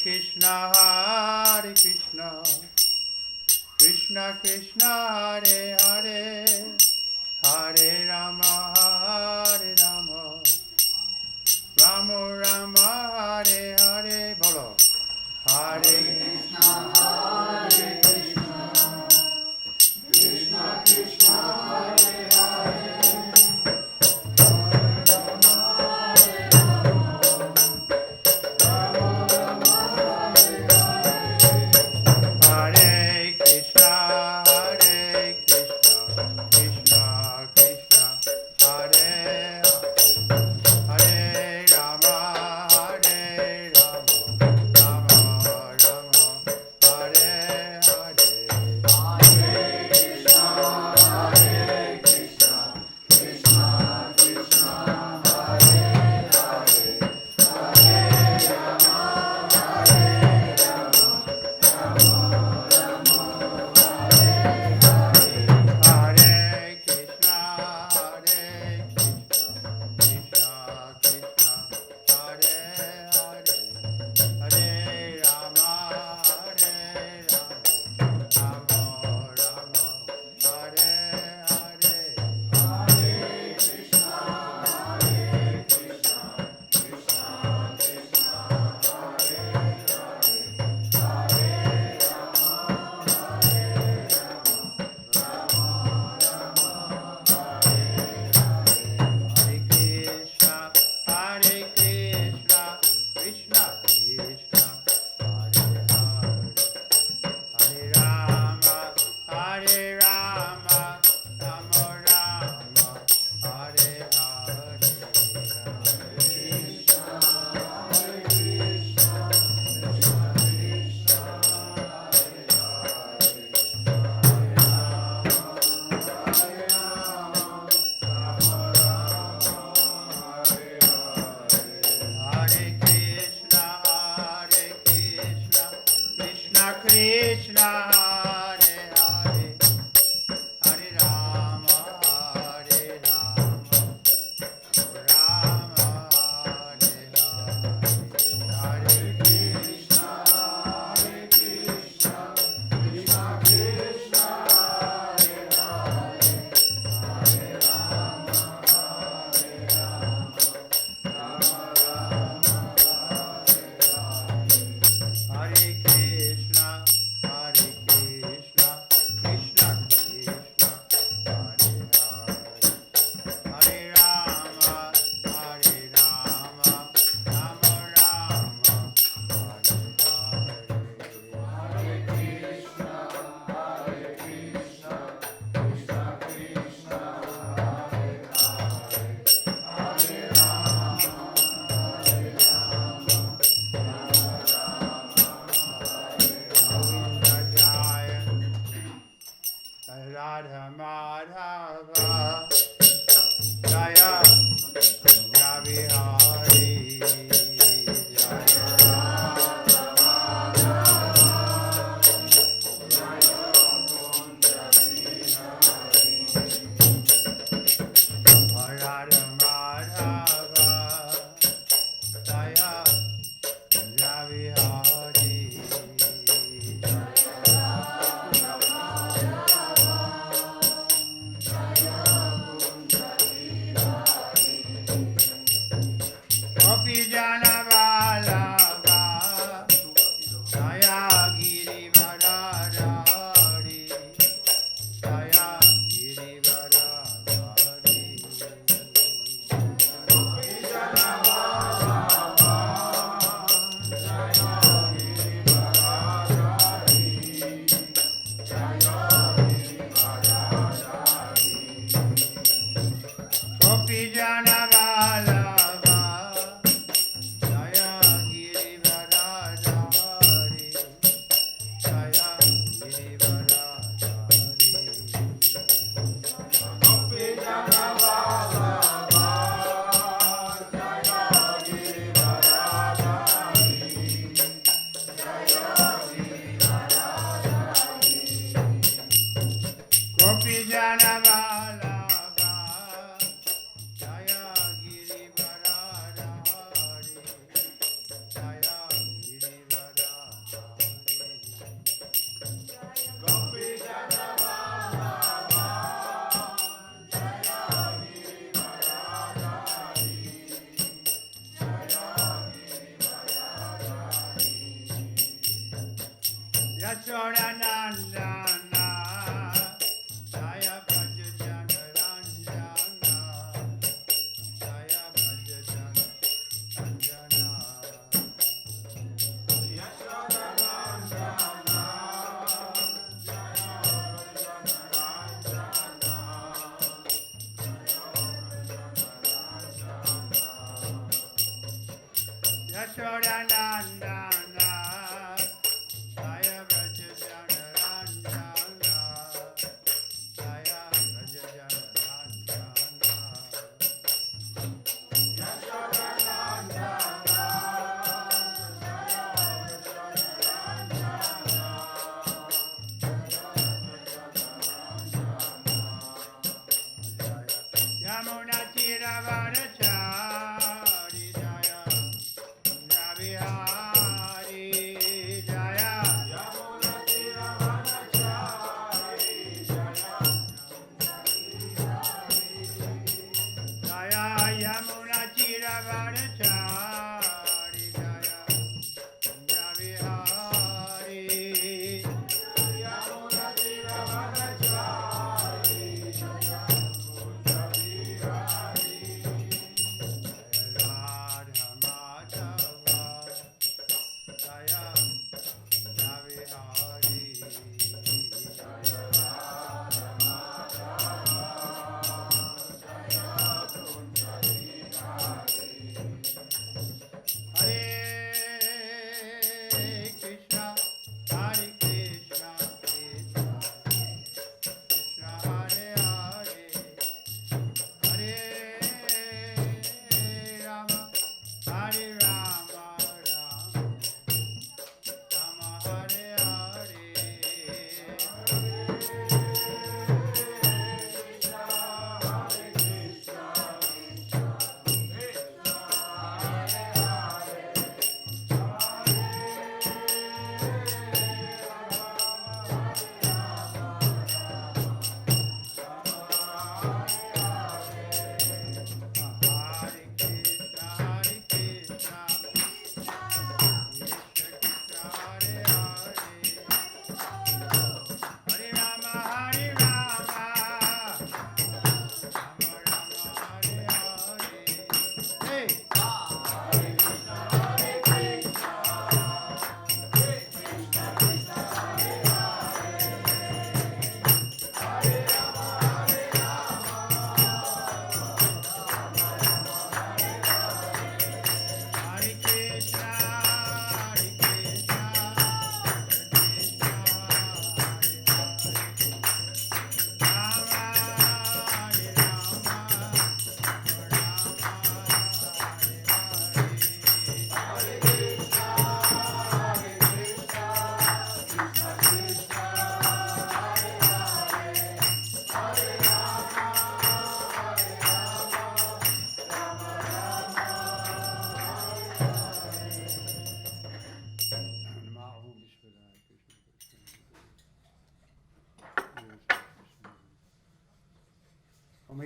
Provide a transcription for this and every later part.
Krishna, Krishna Krishna, Hare Hare, Hare Rama, Rama Rama, Hare Hare, bolo, Hare Krishna, Krishna Krishna, Hare Hare.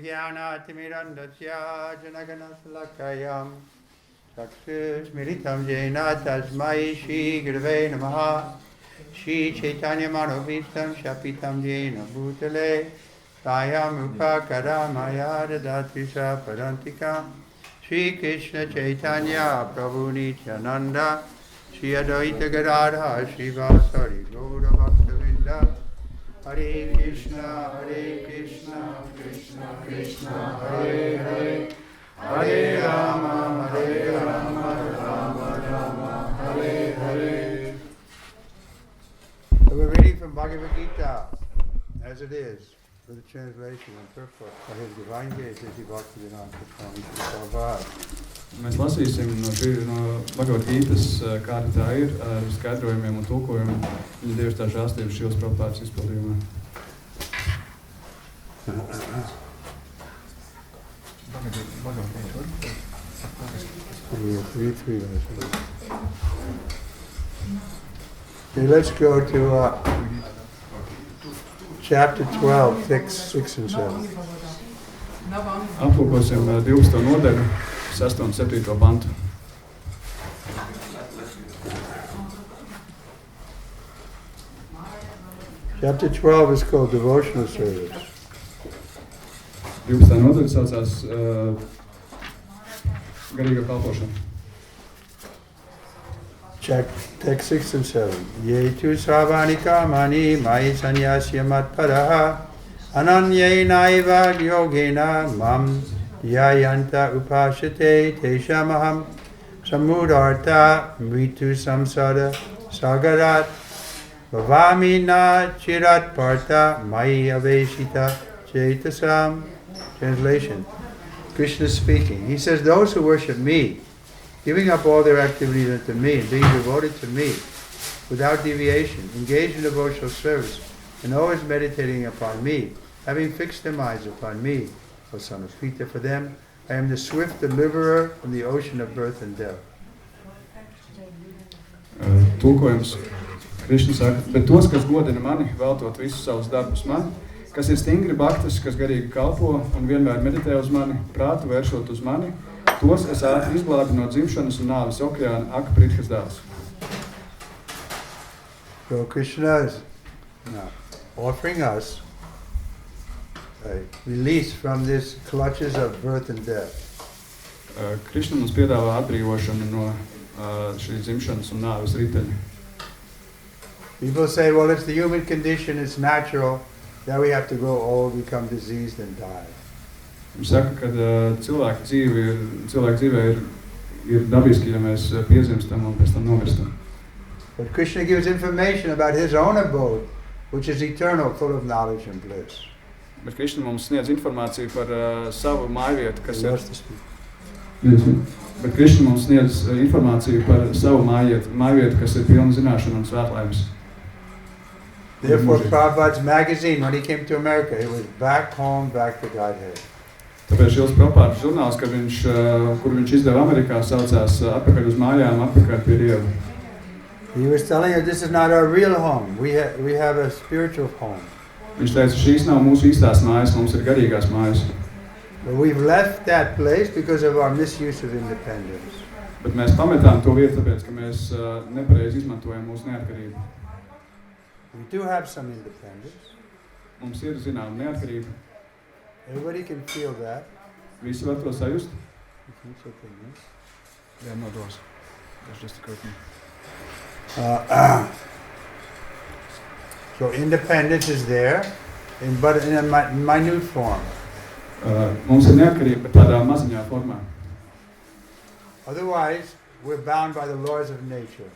Vijnanatimirandasya Janaganasalakayam Chakshusmiritam Jena Tasmai Shri Gurave Namaha Shri Chaitanya Manovistam Shapitam Jena Bhutale Tayam Upakaramaya Dadatrisha Parantika Shri Krishna Chaitanya Prabhu Nityananda Shri Advaita Gadadha Shri Vasari Gaura Bhaktavinda Hare Krishna, Krishna Krishna, Hare Hare, Hare Rama, Rama Rama, Hare Hare. So we're reading from Bhagavad Gita, as it is, with the translation and purport by His Divine Grace, Sri Bhaktivedanta Swami Prabhupada. Mēs lasīsim no Bhagavad Gītas, kāda tā ir, ar skaidrojumiem un tulkojumiem viņa dievišķā žēlstības Šīlas Prabhupādas izpildījumā. Okay, let's go to chapter 12, 6 and 7. Aplūkosim 12. nodaļu, 6. un 7. pantu. Chapter 12 is called Devotional Service. 12. nodaļa saucās garīga kalpošana. Check text 6 and 7. Ye tu savani kamani mai sanyasya matparaha ananye naiva yogena mam yayanta upashate teshamaham samudarta mritu samsara sagarat bhavami na chirat parta mai aveshita chetasam. Translation. Krishna speaking. He says, those who worship me, giving up all their activities unto me and being devoted to me without deviation, engaged in devotional service, and always meditating upon me, having fixed their minds upon me, O son of Peter, for them I am the swift deliverer from the ocean of birth and death. Tulkojums. Krišna saka, bet tos, kas godina mani, veltot visus savus darbus man, kas ir stingri bhaktas, kas garīgi kalpo un vienmēr meditē uz mani, prātu vēršot uz mani, tos es ātri izglābu no dzimšanas un nāves okeāna Akapritkas dēls. So Krishna is offering us a release from this clutches of birth and death. Krišna mums piedāvā atbrīvošanu no šīs dzimšanas un nāves riteņa. People say, well, it's the human condition, it's natural, that we have to grow old, become diseased and die. Viņš saka, ka cilvēka dzīvē ir dabiski, ja mēs piedzimstam un pēc tam nomirstam. But Krishna gives information about his own abode, which is eternal, full of knowledge and bliss. Bet Krišna mums sniedz informāciju par savu mājvietu, kas Bet Krišna mums sniedz informāciju par savu mājvietu, kas ir pilna zināšana un svētlaimes. Therefore, Prabhupada's magazine, when he came to America, it was back home, back to Godhead. Tāpēc Šīlas Prabhupādas žurnāls, kur viņš izdeva Amerikā, saucās atpakaļ uz mājām, atpakaļ pie Dieva. He was telling us this is not our real home. We have a spiritual home. Viņš teica, šīs nav mūsu īstās mājas, mums ir garīgās mājas. But we've left that place because of our misuse of independence. Bet mēs pametām to vietu, tāpēc, ka mēs nepareizi izmantojam mūsu neatkarību. We do have some independence. Mums ir, zinām, neatkarība. Everybody can feel that. Visi var to sajust? Yeah, no doors. There's just a curtain. So independence is there, but in a minute form. Mums ir neatkarība, bet tādā maziņā formā. Otherwise, we're bound by the laws of nature.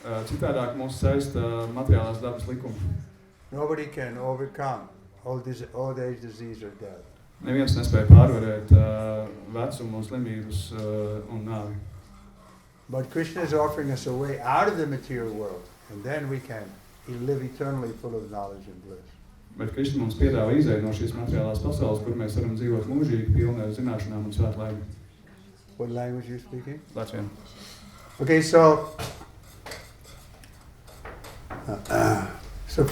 Citādāk mūs saista materiālās dabas likumi. Nobody can overcome old age, disease, or death. Neviens nespēja pārvarēt vecumu, slimības un nāvi. But Krishna is offering us a way out of the material world, and then we can live eternally full of knowledge and bliss. Bet Krishna mums piedāvā izēju no šīs materiālās pasaules, kur mēs varam dzīvot mūžīgi, pilni ar zināšanām un svētlaimi. What language are you speaking? Latvijā. Okay, so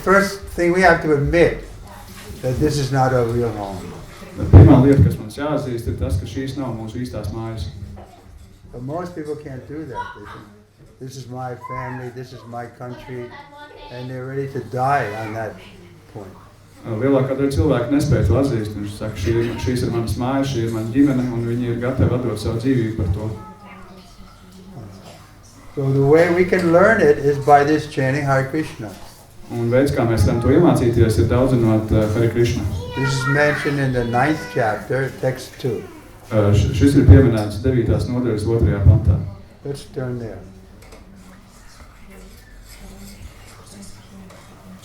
first thing we have to admit that this is not our real home. Bet pirmā lieta, kas mums jāatzīst, ir tas, ka šīs nav mūsu īstās mājas. But most people can't do that. They think, this is my family, this is my country, and they're ready to die on that point. Lielākā daļa cilvēku nespēja to atzīst. Viņš saka, šīs ir manas mājas, šī ir mana ģimene, un viņi ir gatavi atdot savu dzīvību par to. So the way we can learn it is by this chanting Hare Krishna. Un veids, kā mēs varam to iemācīties, ir daudzinot Hare Krishna. This is mentioned in the 9th chapter, text 2. Šis ir pieminēts 9. nodaļas 2. pantā. Let's turn there.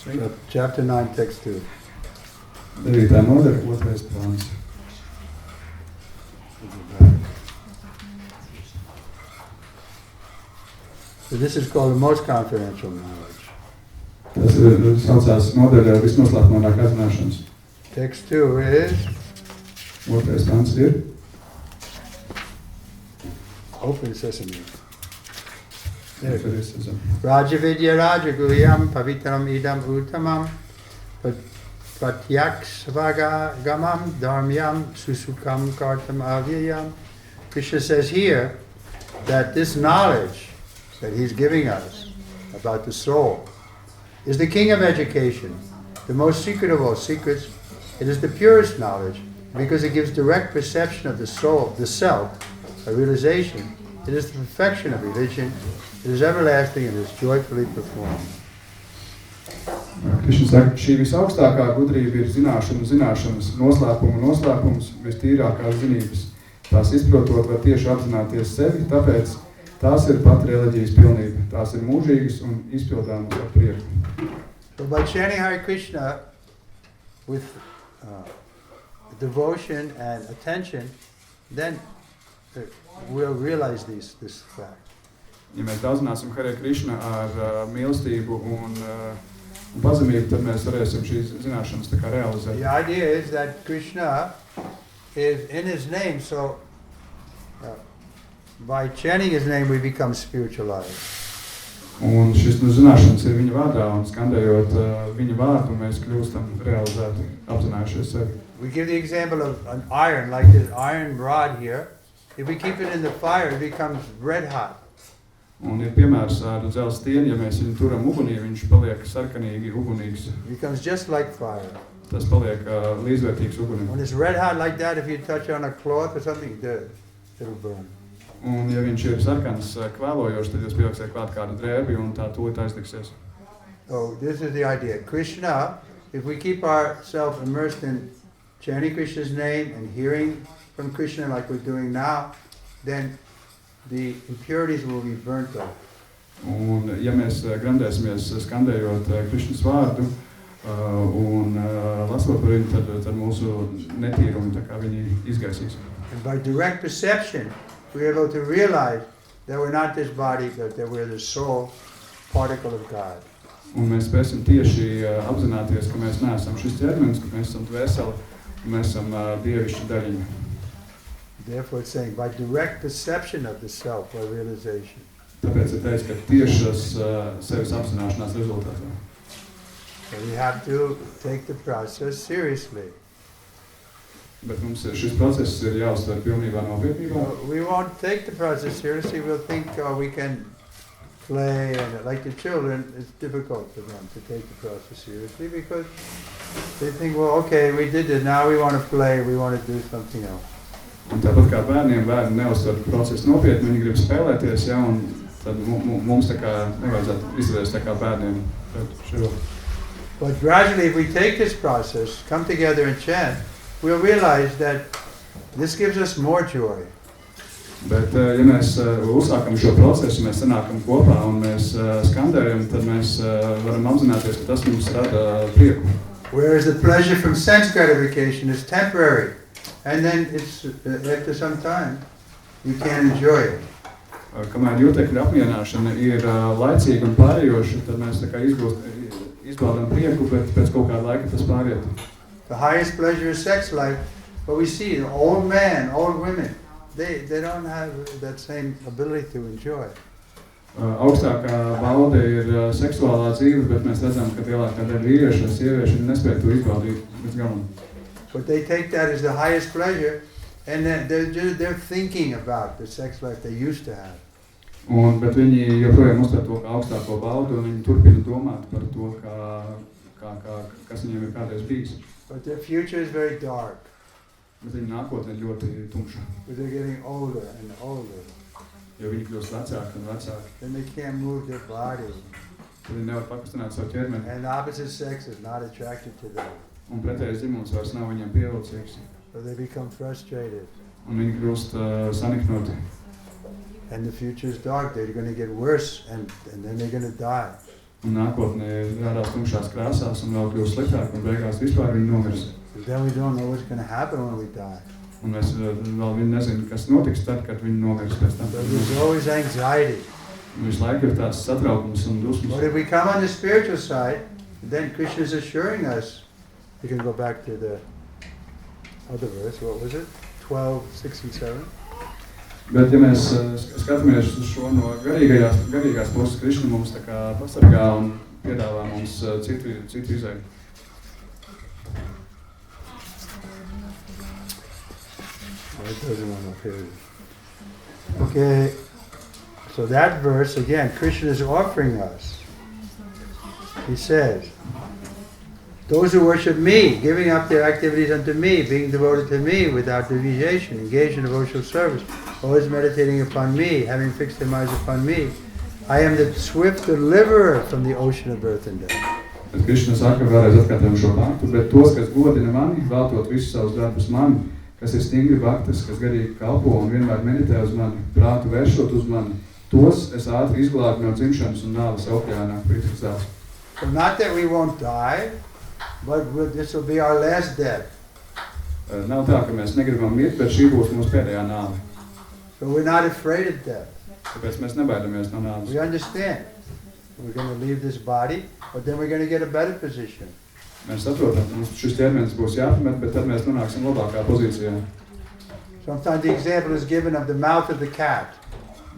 So, chapter 9, text 2. 9. nodaļa 2. pants. So this is called the most confidential knowledge. Tas ir saucās nodaļa visnoslēpamākās zināšanas. Text 2 is 2. pants ir Open Sesame. Raja Rajavidya Rajaguyam Pavitram Idam Uttamam Pratyaksvagamam Dharmyam Susukam Kartam Avyayam. Krishna says here that this knowledge that he's giving us about the soul is the king of education, the most secret of all secrets. It is the purest knowledge because it gives direct perception of the soul, the self, a realization. It is the perfection of religion. It is everlasting and is joyfully performed. Krišna saka, šī visaugstākā gudrība ir zināšanas, noslēpums, vistīrākās zinības. Tās izprotot var tieši apzināties sevi, tāpēc tās ir pat reliģijas pilnība. Tās ir mūžīgas un izpildāmas ar prieku. So by chanting Hare Krishna with devotion and attention, then we'll realize this fact. Ja mēs daudzināsim Hare Krishna ar mīlestību un pazemību, tad mēs varēsim šīs zināšanas tā kā realizēt. The idea is that Krishna is in his name, so by chanting his name we become spiritualized. Un šis zināšanas ir viņa vārdā, un skandējot viņa vārdu, mēs kļūstam realizēti, apzinājušies sevi. We give the example of an iron, like this iron rod here. If we keep it in the fire, it becomes red hot. Un ir piemērs ar dzelzs stieni, ja mēs viņu turam ugunī, viņš paliek sarkanīgi ugunīgs. It becomes just like fire. Tas paliek līdzvērtīgs ugunim. When it's red hot like that, if you touch on a cloth or something, it'll burn. Un ja viņš ir sarkans kvēlojošs, tad jūs pieliksiet klāt kādu drēbi un tā tūlīt aizdegsies. So this is the idea. Krishna, if we keep ourselves immersed in chanting Krishna's name and hearing from Krishna like we're doing now, then the impurities will be burnt off. Un ja mēs grandēsimies skandējot Krišnas vārdu un lasot par viņu, tad mūsu netīrumi tā kā viņi izgaisīs. And by direct perception, we're able to realize that we're not this body, but that we're the soul particle of God. Un mēs spēsim tieši apzināties, ka mēs neesam šis ķermenis, ka mēs esam dvēseli, un mēs esam dievišķi daļiņi. Therefore it's saying, by direct perception of the self or realization. Tāpēc ir teicis, ka tiešas sevis apzināšanās rezultātā. So we have to take the process seriously. Bet mums šis process ir jāuztver pilnībā nopietnībā. We won't take the process seriously. We'll think we can play, and like the children, it's difficult for them to take the process seriously because they think, well, okay, we did it, now we want to play, we want to do something else. Un tāpat kā bērni neuztver procesu nopietni, viņi grib spēlēties, ja, un tad mums tā kā nevajadzētu izturēties tā kā bērniem. But gradually, if we take this process, come together and chant, we'll realize that this gives us more joy. Bet, ja mēs uzsākam šo procesu, mēs sanākam kopā un mēs skandējam, tad mēs varam apzināties, ka tas mums rada prieku. Whereas the pleasure from sense gratification is temporary, and then it's after some time you can't enjoy it. Kamēr jūtekļu apmierināšana ir laicīga un pārējoša, tad mēs tā kā izbaudām prieku, bet pēc kaut kāda laika tas pāriet. The highest pleasure is sex life, but we see the old men, old women, they don't have that same ability to enjoy. Augstākā baude ir seksuālā dzīve, bet mēs redzam, ka lielākā daļa vīriešu un sieviešu nespēja to izbaudīt līdz galam. But they take that as the highest pleasure, and then they're thinking about the sex life they used to have. Bet viņi joprojām uztver to kā augstāko baudu, un viņi turpina domāt par to, kas viņiem ir kādreiz bijis. But their future is very dark. Bet viņa nākotne ir ļoti tumša. But they're getting older and older. Jo viņi kļūst vecāki un vecāki. Then they can't move their body. Tad viņi nevar pakustināt savu ķermeni. And the opposite sex is not attracted to them. Un pretējais dzimums vairs nav viņiem pievilcīgs. So they become frustrated. Un viņi kļūst saniknoti. And the future is dark. They're going to get worse, and then they're going to die. Un nākotnē rādās tumšās krāsās un vēl kļūst sliktāk, un beigās vispār viņi nomirs. Then we don't know what's going to happen when we die. Un mēs vēl nezinām, kas notiks tad, kad viņi nomirs pēc tam. So there's always anxiety. Un visu laiku ir tāds satraukums un dusmas. But if we come on the spiritual side, then Krishna is assuring us. You can go back to the other verse. What was it? 12:67. Bet ja mēs skatāmies uz šo no garīgās puses, Krišna mums tā kā pasargā un piedāvā mums citu izēju. Okay, so that verse again, Krishna is offering us. He says, those who worship me, giving up their activities unto me, being devoted to me without deviation, engaged in devotional service, always meditating upon me, having fixed their minds upon me, I am the swift deliverer from the ocean of birth and death. Bet Krišna saka vēlreiz atkārtojam šo pantu, bet tos, kas godina mani, veltot visus savus darbus mani, kas ir stingri bhaktas, kas garīgi kalpo un vienmēr meditē uz mani, prātu vēršot uz mani, tos es ātri izglābu no dzimšanas un nāves okeānā priekšstāvs. So not that we won't die, but this will be our last death. Nav tā, ka mēs negribam mirt, bet šī būs mūsu pēdējā nāve. So we're not afraid of death. Tāpēc mēs nebaidamies no nāves. We understand. We're going to leave this body, but then we're going to get a better position. Mēs saprotam, ka šis ķermenis būs jāpamet, bet tad mēs nonāksim labākā pozīcijā. Sometimes the example is given of the mouth of the cat.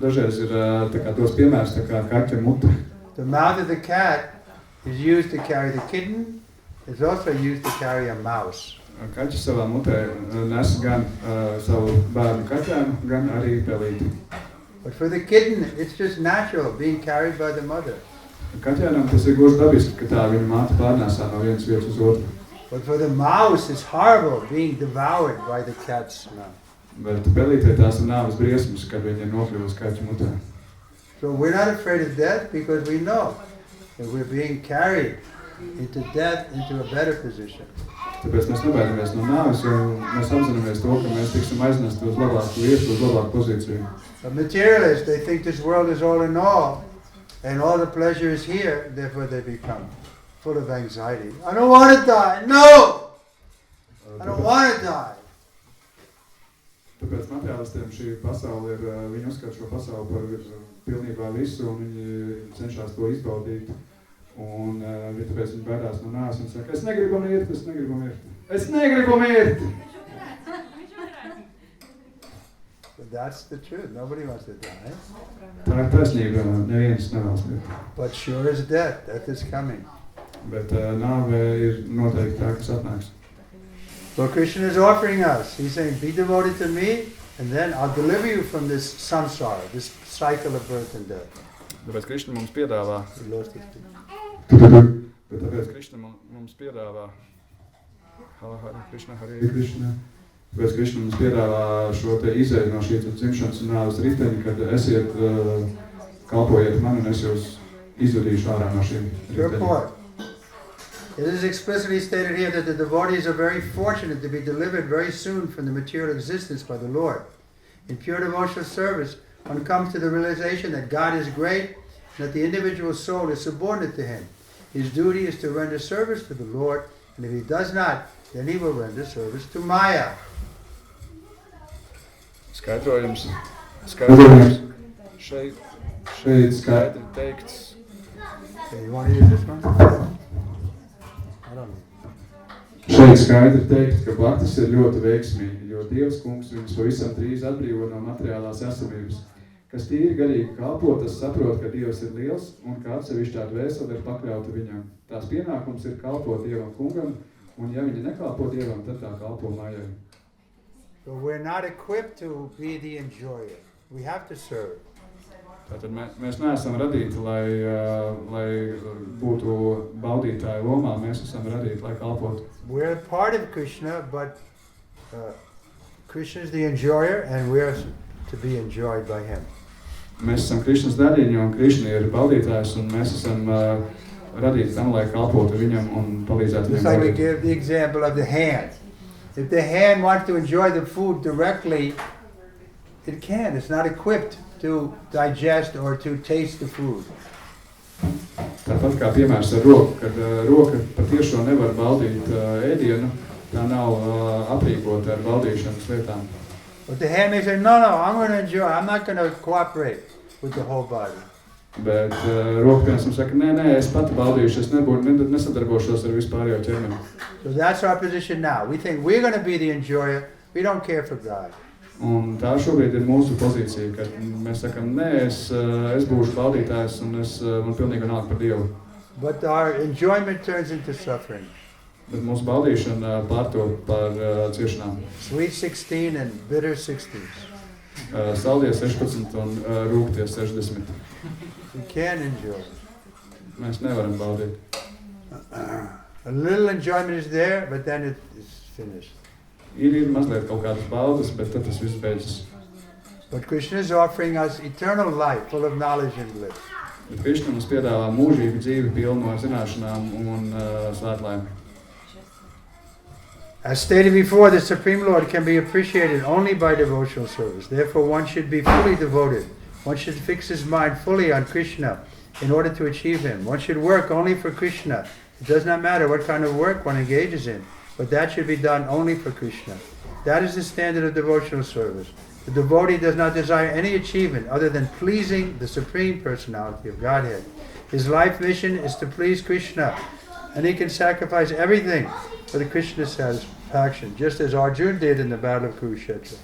Dažreiz ir tā kā dos piemērs, tā kā kaķa mute. The mouth of the cat is used to carry the kitten. It's also used to carry a mouse. Kaķis savā mutē nes gan savu bērnu kaķēnu, gan arī pelīti. But for the kitten, it's just natural, being carried by the mother. Kaķēnam tas ir gluži dabiski, ka tā viņa māte pārnēsā no vienas vietas uz otru. But for the mouse, it's horrible, being devoured by the cat's mouth. Bet pelītē tās ir nāves briesmas, kad viņa ir nokļuvusi kaķa mutē. So we're not afraid of death because we know that we're being carried into death, into a better position. Tāpēc mēs nebaidamies no nāves, jo mēs apzināmies to, ka mēs tiksim aiznesti uz labāku vietu, uz labāku pozīciju. The materialists, they think this world is all in all, and all the pleasure is here, therefore they become full of anxiety. I don't want to die. No! I don't want to die. Tāpēc materiālistiem šī pasaule ir, viņi uzskata šo pasauli par pilnībā visu, un viņi cenšas to izbaudīt. Un tāpēc viņi baidās no nāves un saka, es negribu mirt, es negribu mirt. Es negribu mirt! But that's the truth. Nobody wants to die. Tā ir taisnība, neviens nevēlas mirt. But sure is death. Death is coming. Bet nāve ir noteikti tā, kas atnāks. So Krishna is offering us. He's saying, be devoted to me, and then I'll deliver you from this samsara, this cycle of birth and death. Tāpēc Krišna mums piedāvā. Bet tāpēc Krišna mums piedāvā. Tāpēc Krišna mums piedāvā šo te izēju no šī dzimšanas un nāves riteņa, kad esiet, kalpojiet man un es jūs izvadīšu ārā no šīm riteņiem. It is explicitly stated here that the devotees are very fortunate to be delivered very soon from the material existence by the Lord. In pure devotional service, one comes to the realization that God is great and that the individual soul is subordinate to Him. His duty is to render service to the Lord, and if he does not, then he will render service to Maya. Skaidrojums. Šeit skaidri teikts. Okay, you want to use this one? I don't know. Šeit skaidri teikt, ka bhaktis ir ļoti veiksmīgi, jo Dievs kungs viņus pavisam drīz atbrīvo no materiālās esamības. Kas tīri garīgi kalpo, tas saprot, ka Dievs ir liels un ka atsevišķā dvēsele ir pakļauta viņam. Tās pienākums ir kalpot Dievam kungam Un ja viņi nekalpo Dievam, tad tā kalpo mājai. So we're not equipped to be the enjoyer. We have to serve. Tātad mēs neesam radīti, lai būtu baudītāji lomā, mēs esam radīti, lai kalpotu. We're part of Krishna, but Krishna is the enjoyer and we're to be enjoyed by him. Mēs esam Krišnas daļiņi un Krišna ir baudītājs un mēs esam radīti tam, lai kalpotu viņam un palīdzētu Just viņam. like we give the example of the hand. If the hand wants to enjoy the food directly, it can. It's not equipped to digest or to taste the food. Tāpat kā piemērs ar roku, kad roka patiešo nevar baudīt ēdienu, tā nav aprīkota ar baudīšanas lietām. But the hand may say, no, I'm going to enjoy. I'm not going to cooperate with the whole body. Bet roka piemēram saka, nē, es pati baudīšu, es nesadarbošos ar vispārējo ķermeni. So that's our position now. We think we're going to be the enjoyer. We don't care for God. Un tā šobrīd ir mūsu pozīcija, kad mēs sakam, nē, es būšu baudītājs un man pilnīgi nāk par Dievu. But our enjoyment turns into suffering. Bet mūsu baudīšana pārtop par ciešanām. Sweet 16 and bitter 60s. Saldie 16 un rūgtie 60. We can't enjoy. Mēs nevaram baudīt. A little enjoyment is there, but then it is finished. Ir mazliet kaut kādas baudas, bet tad tas viss beidzas. But Krishna is offering us eternal life, full of knowledge and bliss. Bet Krišna mums piedāvā mūžīgu dzīvi pilnu ar zināšanām un svētlaimi. As stated before, the Supreme Lord can be appreciated only by devotional service. Therefore, one should be fully devoted. One should fix his mind fully on Krishna in order to achieve him. One should work only for Krishna. It does not matter what kind of work one engages in, but that should be done only for Krishna. That is the standard of devotional service. The devotee does not desire any achievement other than pleasing the Supreme Personality of Godhead. His life mission is to please Krishna, and he can sacrifice everything for the Krishna satisfaction, just as Arjuna did in the Battle of Kurukshetra.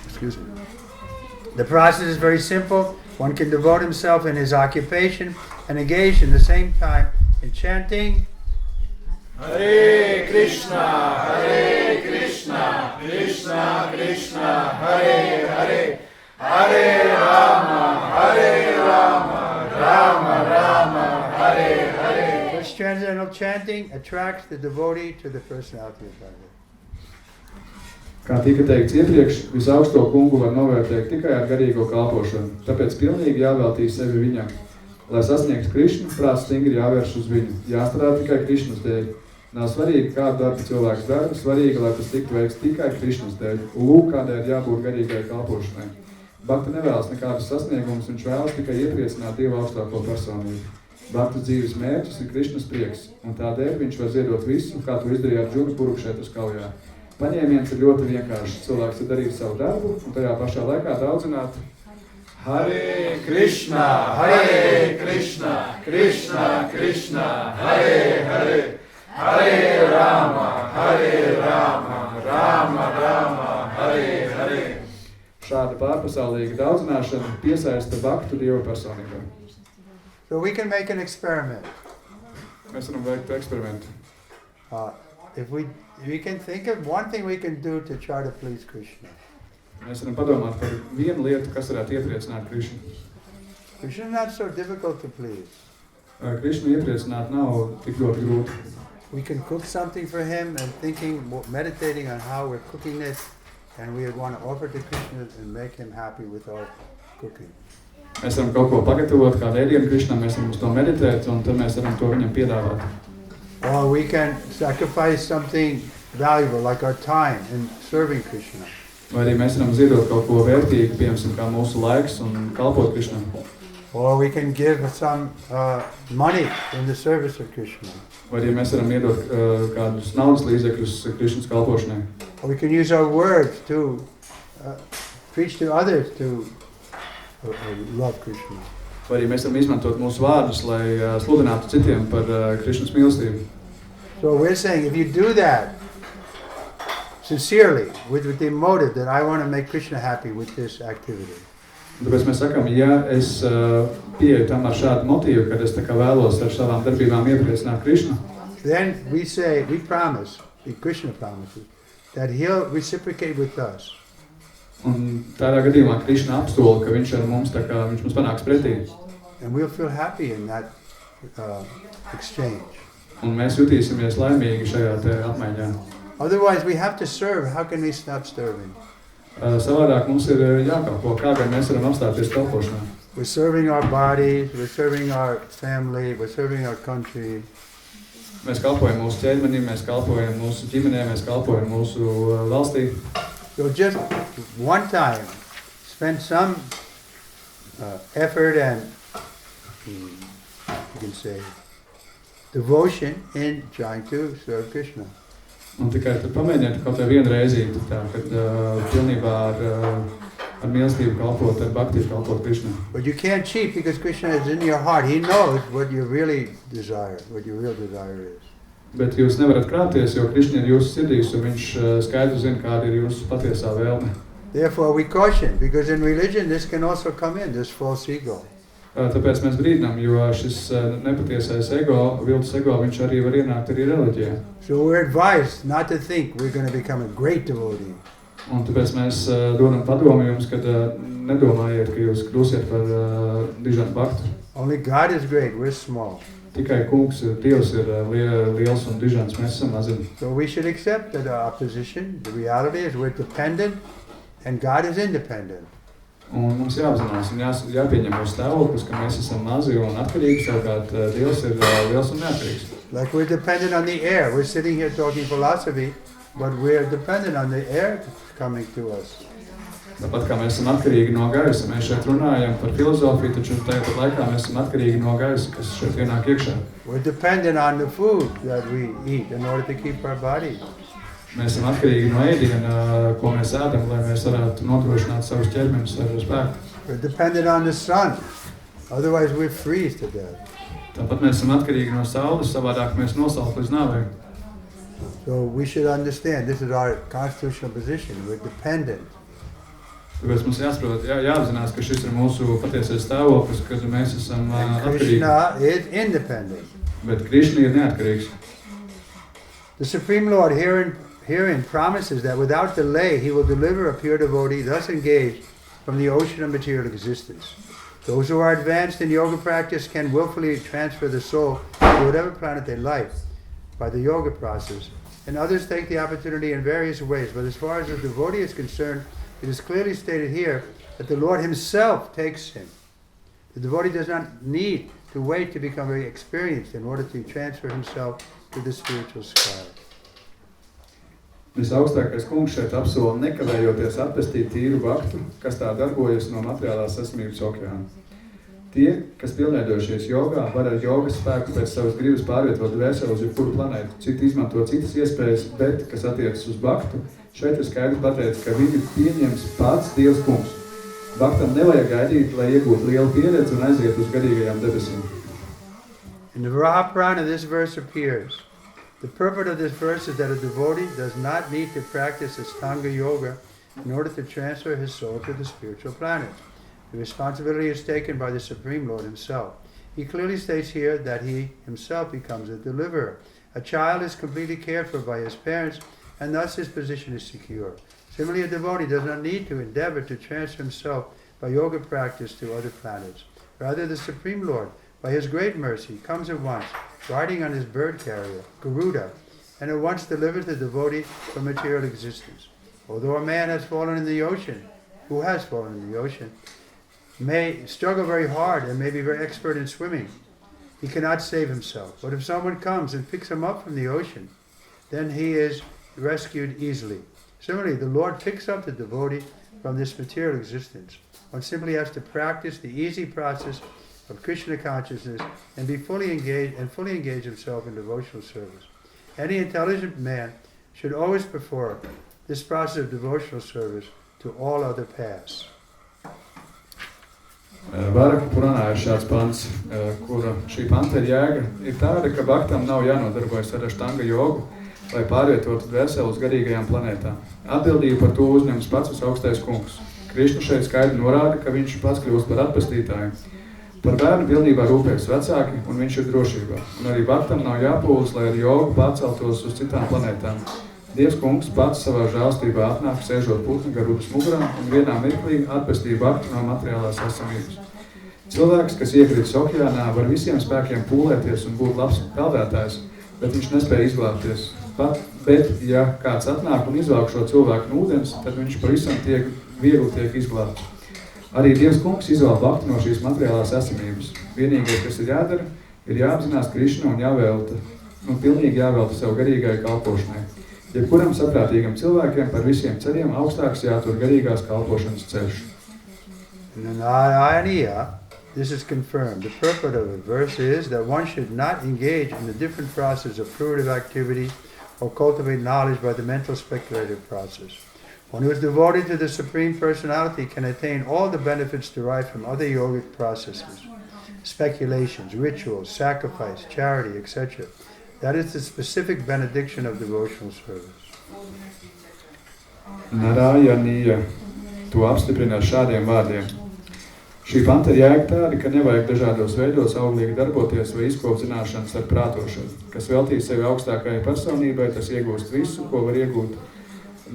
Excuse me. The process is very simple. One can devote himself in his occupation and engage in the same time in chanting Hare Krishna, Krishna Krishna, Hare Hare, Hare Rama, Rama Rama, Hare Hare. This transcendental chanting attracts the devotee to the personality of Godhead. Kā tika teikts iepriekš, visaugsto kungu var novērtēt tikai ar garīgo kalpošanu, tāpēc pilnīgi jāveltī sevi viņam. Lai sasniegtu Krišnu, prāts stingri jāvērš uz viņu, jāstrādā tikai Krišnas dēļ. Nav svarīgi, kādu darbu cilvēks dara, svarīgi, lai tas tiktu veikts tikai Krišnas dēļ. Lūk, kādēļ jābūt garīgai kalpošanai. Bhakta nevēlas nekādus sasniegumus, viņš vēlas tikai iepriecināt Dievu augstāko personību. Bhakta dzīves mērķis ir Krišnas prieks, un tādēļ viņš var ziedot visu, kā to izdarīja Arjuna Kurukšetras kaujā. Paņēmiens ir ļoti vienkāršs. Cilvēks ir darījis savu darbu, un tajā pašā laikā daudzināt Hare Krishna, Krishna Krishna, Hare Hare, Hare Rama, Rama Rama, Hare Hare. Šāda pārpasaulīga daudzināšana piesaista bhaktu Dieva personībai. So we can make an experiment. Mēs varam veikt eksperimentu. If we can think of one thing we can do to try to please Krishna. Mēs varam padomāt par vienu lietu, kas varētu iepriecināt Krišnu. Krishna is not so difficult to please. Krišnu iepriecināt nav tik ļoti grūti. We can cook something for him and meditating on how we're cooking it, and we want to offer to Krishna and make him happy with our cooking. Mēs varam kaut ko pagatavot, kādu ēdienu Krišnam, mēs varam uz to meditēt, un tad mēs varam to viņam piedāvāt. Or we can sacrifice something valuable, like our time in serving Krishna. Vai arī mēs varam ziedot kaut ko vērtīgu, piemēram, kā mūsu laiks un kalpot Krišnam. Or we can give some money in the service of Krishna. Vai arī mēs varam iedot kādus naudas līdzekļus Krišnas kalpošanai. Or we can use our words to preach to others to love Krishna. Vai arī mēs varam izmantot mūsu vārdus, lai sludinātu citiem par Krišnas mīlestību. So we're saying, if you do that sincerely, with the motive that I want to make Krishna happy with this activity. Tāpēc mēs sakām, ja es pieeju tam ar šādu motīvu, kad es tā kā vēlos ar savām darbībām iepriecināt Krišnu, then we promise, Krishna promises, that he'll reciprocate with us. Un tādā gadījumā Krišna apsola, ka viņš ar mums, tā kā viņš mums panāks pretī. And we'll feel happy in that exchange. Un mēs jutīsimies laimīgi šajā te apmaiņā. Otherwise, we have to serve. How can we stop serving? Savādāk mums ir jākalpo, kā gan mēs varam apstāties kalpošanā. We're serving our bodies, we're serving our family, we're serving our country. Mēs kalpojam mūsu ķermenim, mēs kalpojam mūsu ģimenē, mēs kalpojam mūsu valstī. So just one time, spend some effort and, you can say, devotion in trying to serve Krishna. Un tikai tad pamēģiniet kaut vai vienu reizīti, tā, kad pilnībā ar mīlestību kalpot, ar bhaktību kalpot Krishna. But you can't cheat because Krishna is in your heart. He knows what you really desire, what your real desire is. Bet jūs nevarat krāpties, jo Krishna ir jūsu sirdīs, un viņš skaidri zina, kāda ir jūsu patiesā vēlme. Therefore we caution, because in religion this can also come in, this false ego. Tāpēc mēs brīdinām, jo šis nepatiesais ego, viltus ego, viņš arī var ienākt arī reliģijā. So we're advised not to think we're going to become a great devotee. Un tāpēc mēs dodam padomu jums, kad nedomājiet, ka jūs kļūsiet par dižanu bhaktu. Only God is great, we're small. Tikai kungs, Dievs ir liels un dižans, mēs esam maziņi. So we should accept that our position, the reality is we're dependent and God is independent. Un mums jāapzinās un jāpieņem mūsu stāvoklis, ka mēs esam mazi un atkarīgi, savukārt Dievs ir liels un neatkarīgs. Like we're dependent on the air. We're sitting here talking philosophy, but we're dependent on the air coming to us. Tāpat kā mēs esam atkarīgi no gaisa, mēs šeit runājam par filozofiju, taču tajā laikā mēs esam atkarīgi no gaisa, kas šeit ienāk iekšā. We're dependent on the food that we eat in order to keep our bodies. Mēs esam atkarīgi no ēdiena, ko mēs ēdam, lai mēs varētu nodrošināt savus ķermeņus ar spēku. We're dependent on the sun, otherwise we freeze to death. Tāpat mēs esam atkarīgi no saules, savādāk mēs nosaltu līdz nāvei. So we should understand this is our constitutional position. We're dependent. Tāpēc mums jāsaprot, jāapzinās, ka šis ir mūsu patiesais stāvoklis, kad mēs esam atkarīgi. Krishna is independent. Bet Krishna ir neatkarīgs. The Supreme Lord herein promises that without delay he will deliver a pure devotee thus engaged from the ocean of material existence. Those who are advanced in yoga practice can willfully transfer the soul to whatever planet they like by the yoga process, and others take the opportunity in various ways. But as far as the devotee is concerned, it is clearly stated here that the Lord himself takes him. The devotee does not need to wait to become very experienced in order to transfer himself to the spiritual sky. Visaugstākais kungs šeit apsola nekavējoties atpestīt tīru bhaktu, kas tā darbojas no materiālās esamības okeāna. Tie, kas pilnveidojušies jogā, var ar jogas spēku pēc savas gribas pārvietot dvēseli uz jebkuru planētu, citi izmanto citas iespējas, bet, kas attiecas uz bhaktu, šeit ir skaidri pateicis, ka viņu pieņems pats Dievs kungs. Bhaktam nevajag gaidīt, lai iegūtu lielu pieredzi un aiziet uz garīgajām debesīm. In the Varaha Purana, this verse appears. The purport of this verse is that a devotee does not need to practice Ashtanga Yoga in order to transfer his soul to the spiritual planet. The responsibility is taken by the Supreme Lord himself. He clearly states here that he himself becomes a deliverer. A child is completely cared for by his parents, and thus his position is secure. Similarly, a devotee does not need to endeavor to transfer himself by yoga practice to other planets. Rather, the Supreme Lord, by his great mercy, comes at once, riding on his bird carrier, Garuda, and at once delivers the devotee from material existence. Although a man has fallen in the ocean, who has fallen in the ocean, may struggle very hard and may be very expert in swimming, he cannot save himself. But if someone comes and picks him up from the ocean, then he is rescued easily. Similarly, the Lord picks up the devotee from this material existence. One simply has to practice the easy process of Krishna consciousness and be fully engage himself in devotional service. Any intelligent man should always prefer this process of devotional service to all other paths. Vāraka Purānā ir šāds pants, kura šī panta ir jēga, ir tāda, ka bhaktam nav jānodarbojas ar Ashtanga jogu, lai pārvietotu dvēseli uz garīgajām planētām. Atbildību par to uzņems pats visaugstais kungs. Krišna šeit skaidri norāda, ka viņš pats kļūst par atpestītāju. Par bērnu pilnībā rūpējas vecāki, un viņš ir drošībā. Un arī bhaktam nav jāpūlas, lai ar jogu pārceltos uz citām planētām. Dievs kungs pats savā žēlstībā atnāk, sēžot putnu garūtas mugurā, un vienā mirklī atpestīja bhaktu no materiālās esamības. Cilvēks, kas iekritis okeānā, var visiem spēkiem pūlēties un būt labs peldētājs, bet viņš nespēja izglābties. Bet, ja kāds atnāk un izvelk šo cilvēku no ūdens, tad viņš pavisam viegli tiek izglābts. Arī Dievs kungs izvēl bhaktu no šīs materiālās esamības. Vienīgais, kas ir jādara, ir jāapzinās Krišna un pilnīgi jāvelta sev garīgai kalpošanai. Jebkuram saprātīgam cilvēkiem par visiem ceļiem augstāks jātur garīgās kalpošanas ceļš. This is confirmed. The purport of the verse is that one should not engage in the different process of fruitive activity or cultivate knowledge by the mental speculative process. One who is devoted to the Supreme Personality can attain all the benefits derived from other yogic processes, speculations, rituals, sacrifice, charity, etc. That is the specific benediction of devotional service. Narājanīja to apstiprina ar šādiem vārdiem. Šī panta ir jēga tāda, ka nevajag dažādos veidos auglīgi darboties vai izkopt zināšanas ar prātošanu. Kas veltīs sevi augstākajai personībai, tas iegūst visu, ko var iegūt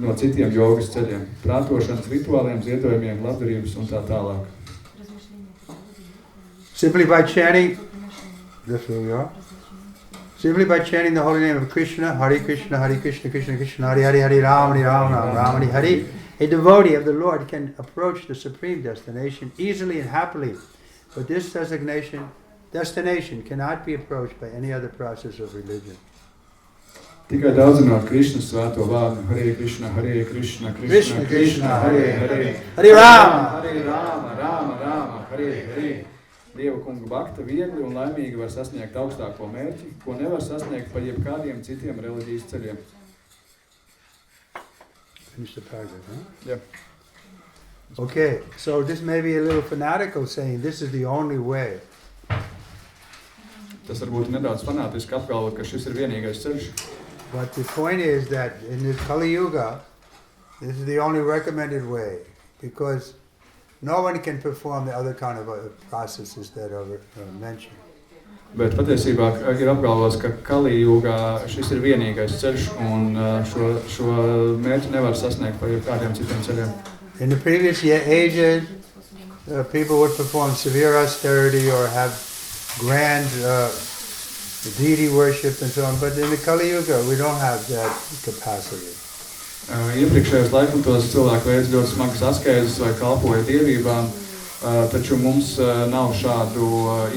no citiem jogas ceļiem, prātošanas rituāliem, ziedojumiem, labdarības un tā tālāk. Simply by chanting, simply by chanting the holy name of Krishna, Hare Krishna, Hare Krishna, Krishna Krishna, Hare Hare, Hare Ram, Hare Ram, Ram Hare Hare, a devotee of the Lord can approach the supreme destination easily and happily, but this destination cannot be approached by any other process of religion. Tikai daudzinot Krišnas svēto vārdu, Hare Krishna, Hare Krishna, Krishna Krishna, Hare Hare, Hare Rama, Hare Rama, Rama Rama, Hare Hare. Dieva kunga bhakta viegli un laimīgi var sasniegt augstāko mērķi, ko nevar sasniegt pa jebkādiem citiem reliģijas ceļiem. Finish the paragraph, huh? Yeah. Okay, so this may be a little fanatical saying this is the only way. Tas varbūt nedaudz fanātiski apgalvot, ka šis ir vienīgais ceļš. But the point is that in this Kali Yuga, this is the only recommended way, because no one can perform the other kind of processes that are mentioned. Bet patiesībā ir apgalvots, ka Kali Yugā šis ir vienīgais ceļš un šo mērķi nevar sasniegt pa kādiem citiem ceļiem. In the previous ages, people would perform severe austerity or have grand deity worship and so on, but in the Kali Yuga we don't have that capacity. Iepriekšējos laikmetos cilvēki veids ļoti smagas askēzes vai kalpoja dievībām, taču mums nav šādu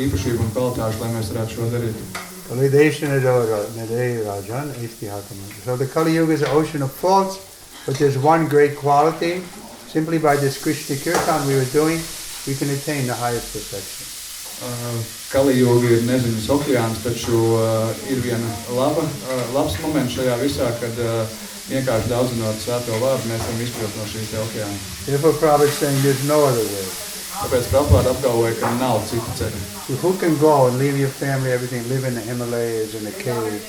īpašību un kvalitāšu, lai mēs varētu šo darīt. So the Kali Yuga is an ocean of faults, but there's one great quality. Simply by this Krishna Kirtan we were doing, we can attain the highest perfection. Kali Yuga ir neziņas okeāns, taču ir viena labs moments šajā visā, kad vienkārši daudzinot svēto vārdu, mēs varam izkļūt no šīs okeāna. Therefore, Prabhupada is saying there's no other way. Tāpēc Prabhupada apgalvoja, ka nav cita ceļa. Who can go and leave your family, everything, live in the Himalayas, in a cave?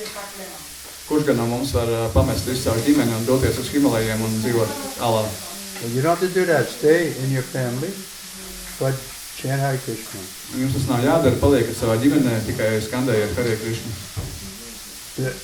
Kurš gan no mums var pamest visu savu ģimeni un doties uz Himalajiem un dzīvot alā? Well, you don't have to do that. Stay in your family, but chant Hare Krishna. Jums tas nav jādara, paliekat savā ģimenē, tikai skandējiet Hare Krishna.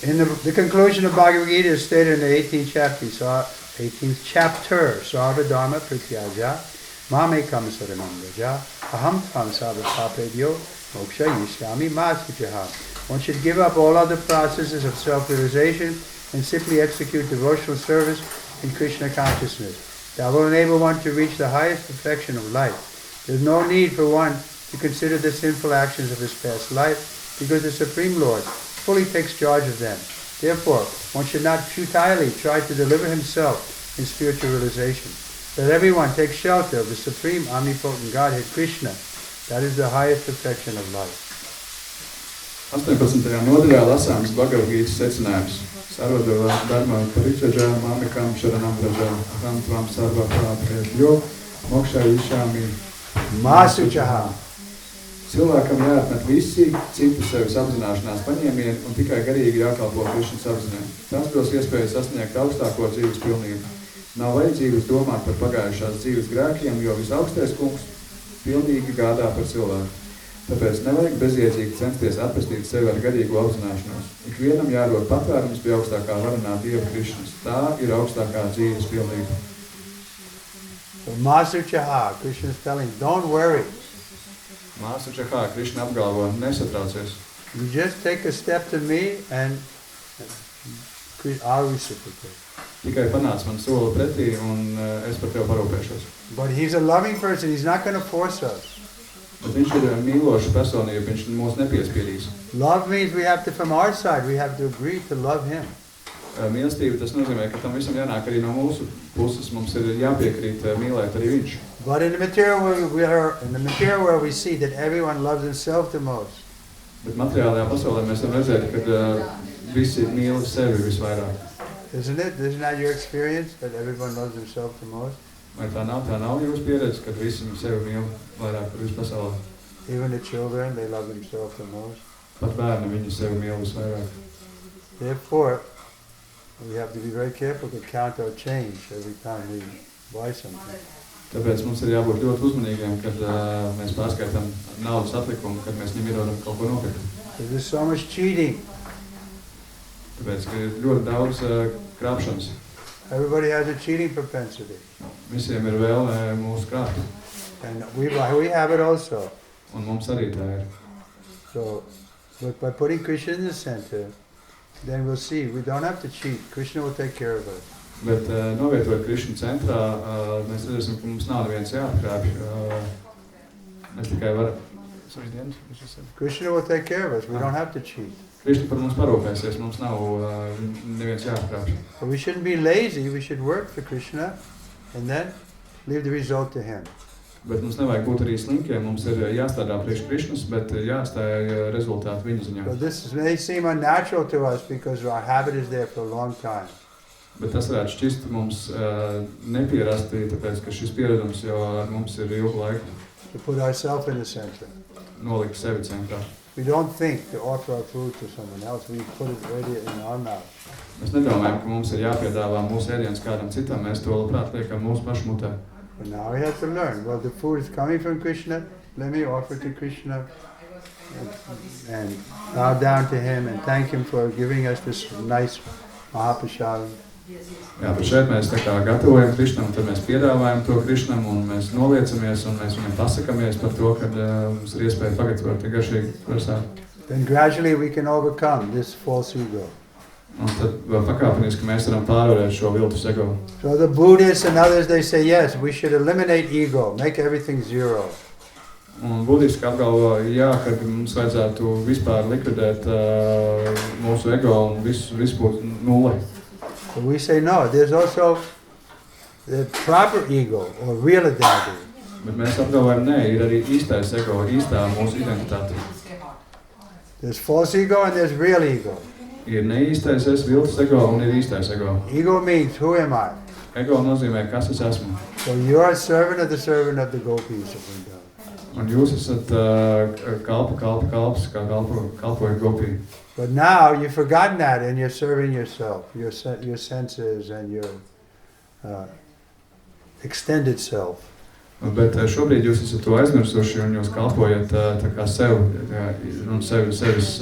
In the conclusion of Bhagavad Gita is stated in the 18th chapter, Sarva Dharma Prityaja, Mamekam Saranam Raja, Aham Tvam Sarva Papebhyo, Moksha Yishyami Māsujaha. One should give up all other processes of self-realization and simply execute devotional service in Krishna consciousness. That will enable one to reach the highest perfection of life. There is no need for one to consider the sinful actions of his past life, because the Supreme Lord fully takes charge of them. Therefore, one should not futilely try to deliver himself in spiritual realization. Let everyone take shelter of the Supreme Omnipotent Godhead Krishna. That is the highest perfection of life. 18. nodaļā lasāms Bhagavad Gītas secinājums. Sarva Dharma Prityaja, Mamekam Saranam Raja, Aham Tvam Sarva Papebhyo, Moksha Yishyami Māsujaha. Cilvēkam jāatmet visi citu sevis apzināšanās paņēmieni un tikai garīgi jākalpo Krišnas apziņai. Tas dos iespēju sasniegt augstāko dzīves pilnību. Nav vajadzības domāt par pagājušās dzīves grēkiem, jo visaugstais kungs pilnīgi gādā par cilvēku. Tāpēc nevajag bezjēdzīgi censties atpestīt sevi ar garīgu apzināšanos. Ikvienam jārod patvērums pie augstākā varenā Dieva Krišnas. Tā ir augstākā dzīves pilnība. So Master Chaha, Krishna is telling, don't worry. Māsa Čahā, Krišna apgalvo, nesatraucies. You just take a step to me and I'll reciprocate. Tikai panāc man soli pretī un es par tevi parūpēšos. But he's a loving person. He's not going to force us. Bet viņš ir mīloša personība, viņš mūs nepiespiedīs. Love means we have to, from our side, we have to agree to love him. Mīlestība, tas nozīmē, ka tam visam jānāk arī no mūsu puses. Mums ir jāpiekrīt mīlēt arī viņš. But in the material world we see that everyone loves himself the most. Bet materiālajā pasaulē mēs varam redzēt, ka visi mīl sevi visvairāk. Isn't it? Isn't that your experience, that everyone loves himself the most? Vai tā nav jūsu pieredze, kad visi sevi mīl vairāk par visu pasaulē? Even the children, they love themselves the most. Pat bērni, viņi sevi mīl visvairāk. Therefore, we have to be very careful to count our change every time we buy something. Tāpēc mums ir jābūt ļoti uzmanīgiem, kad mēs pārskaitām naudas atlikumu, kad mēs viņam iedodam kaut ko nopirkt. There's so much cheating. Tāpēc, ka ir ļoti daudz krāpšanas. Everybody has a cheating propensity. Visiem ir vēlme mūsu krāpt. And we have it also. Un mums arī tā ir. So, but by putting Krishna in the center, then we'll see, we don't have to cheat. Krishna will take care of us. Bet novietojot Krišnu centrā, mēs redzēsim, ka mums nav neviens jāatkrāpj. Mēs tikai varam. Krishna will take care of us. We don't have to cheat. Krišna par mums parūpēsies, mums nav neviens jāatkrāpj. But we shouldn't be lazy. We should work for Krishna and then leave the result to him. Bet mums nevajag būt arī slinkiem, mums ir jāstrādā priekš Krišnas, bet jāstāja rezultāti viņa ziņā. So this may seem unnatural to us because our habit is there for a long time. Bet tas varētu šķist mums nepierasti, tāpēc, ka šis pieredums jau ar mums ir ilgu laiku. To put ourselves in the center. Nolikt sevi centrā. We don't think to offer our food to someone else. We put it ready in our mouth. Mēs nedomājam, ka mums ir jāpiedāvā mūsu ēdiens kādam citam, mēs to labprāt liekam mūsu pašu mutē. But now we have to learn. Well, the food is coming from Krishna. Let me offer to Krishna and bow down to him and thank him for giving us this nice Mahaprasad. Jā, bet šeit mēs tā kā gatavojam Krišnam, tad mēs piedāvājam to Krišnam un mēs noliecamies un mēs viņam pasakamies par to, ka mums ir iespēja pagatavot garšīgi prasādi. Then gradually we can overcome this false ego. Un tad vēl pakāpeniski mēs varam pārvarēt šo viltus ego. So the Buddhists and others, they say, yes, we should eliminate ego, make everything zero. Un budiski apgalvo, jā, ka mums vajadzētu vispār likvidēt mūsu ego un visu būtu nulle. But we say no, there's also the proper ego or real identity. Bet mēs apgalvojam, nē, ir arī īstais ego, īstā mūsu identitāte. There's false ego and there's real ego. Ir neīstais es, viltus ego un ir īstais ego. Ego means, who am I? Ego nozīmē, kas es esmu. So you're a servant of the gopis of Vrindavan. Un jūs esat kalps, kā kalpoja gopī. But now you've forgotten that and you're serving yourself, your senses and your extended self. Bet šobrīd jūs esat to aizmirsuši un jūs kalpojat tā kā sev un sevis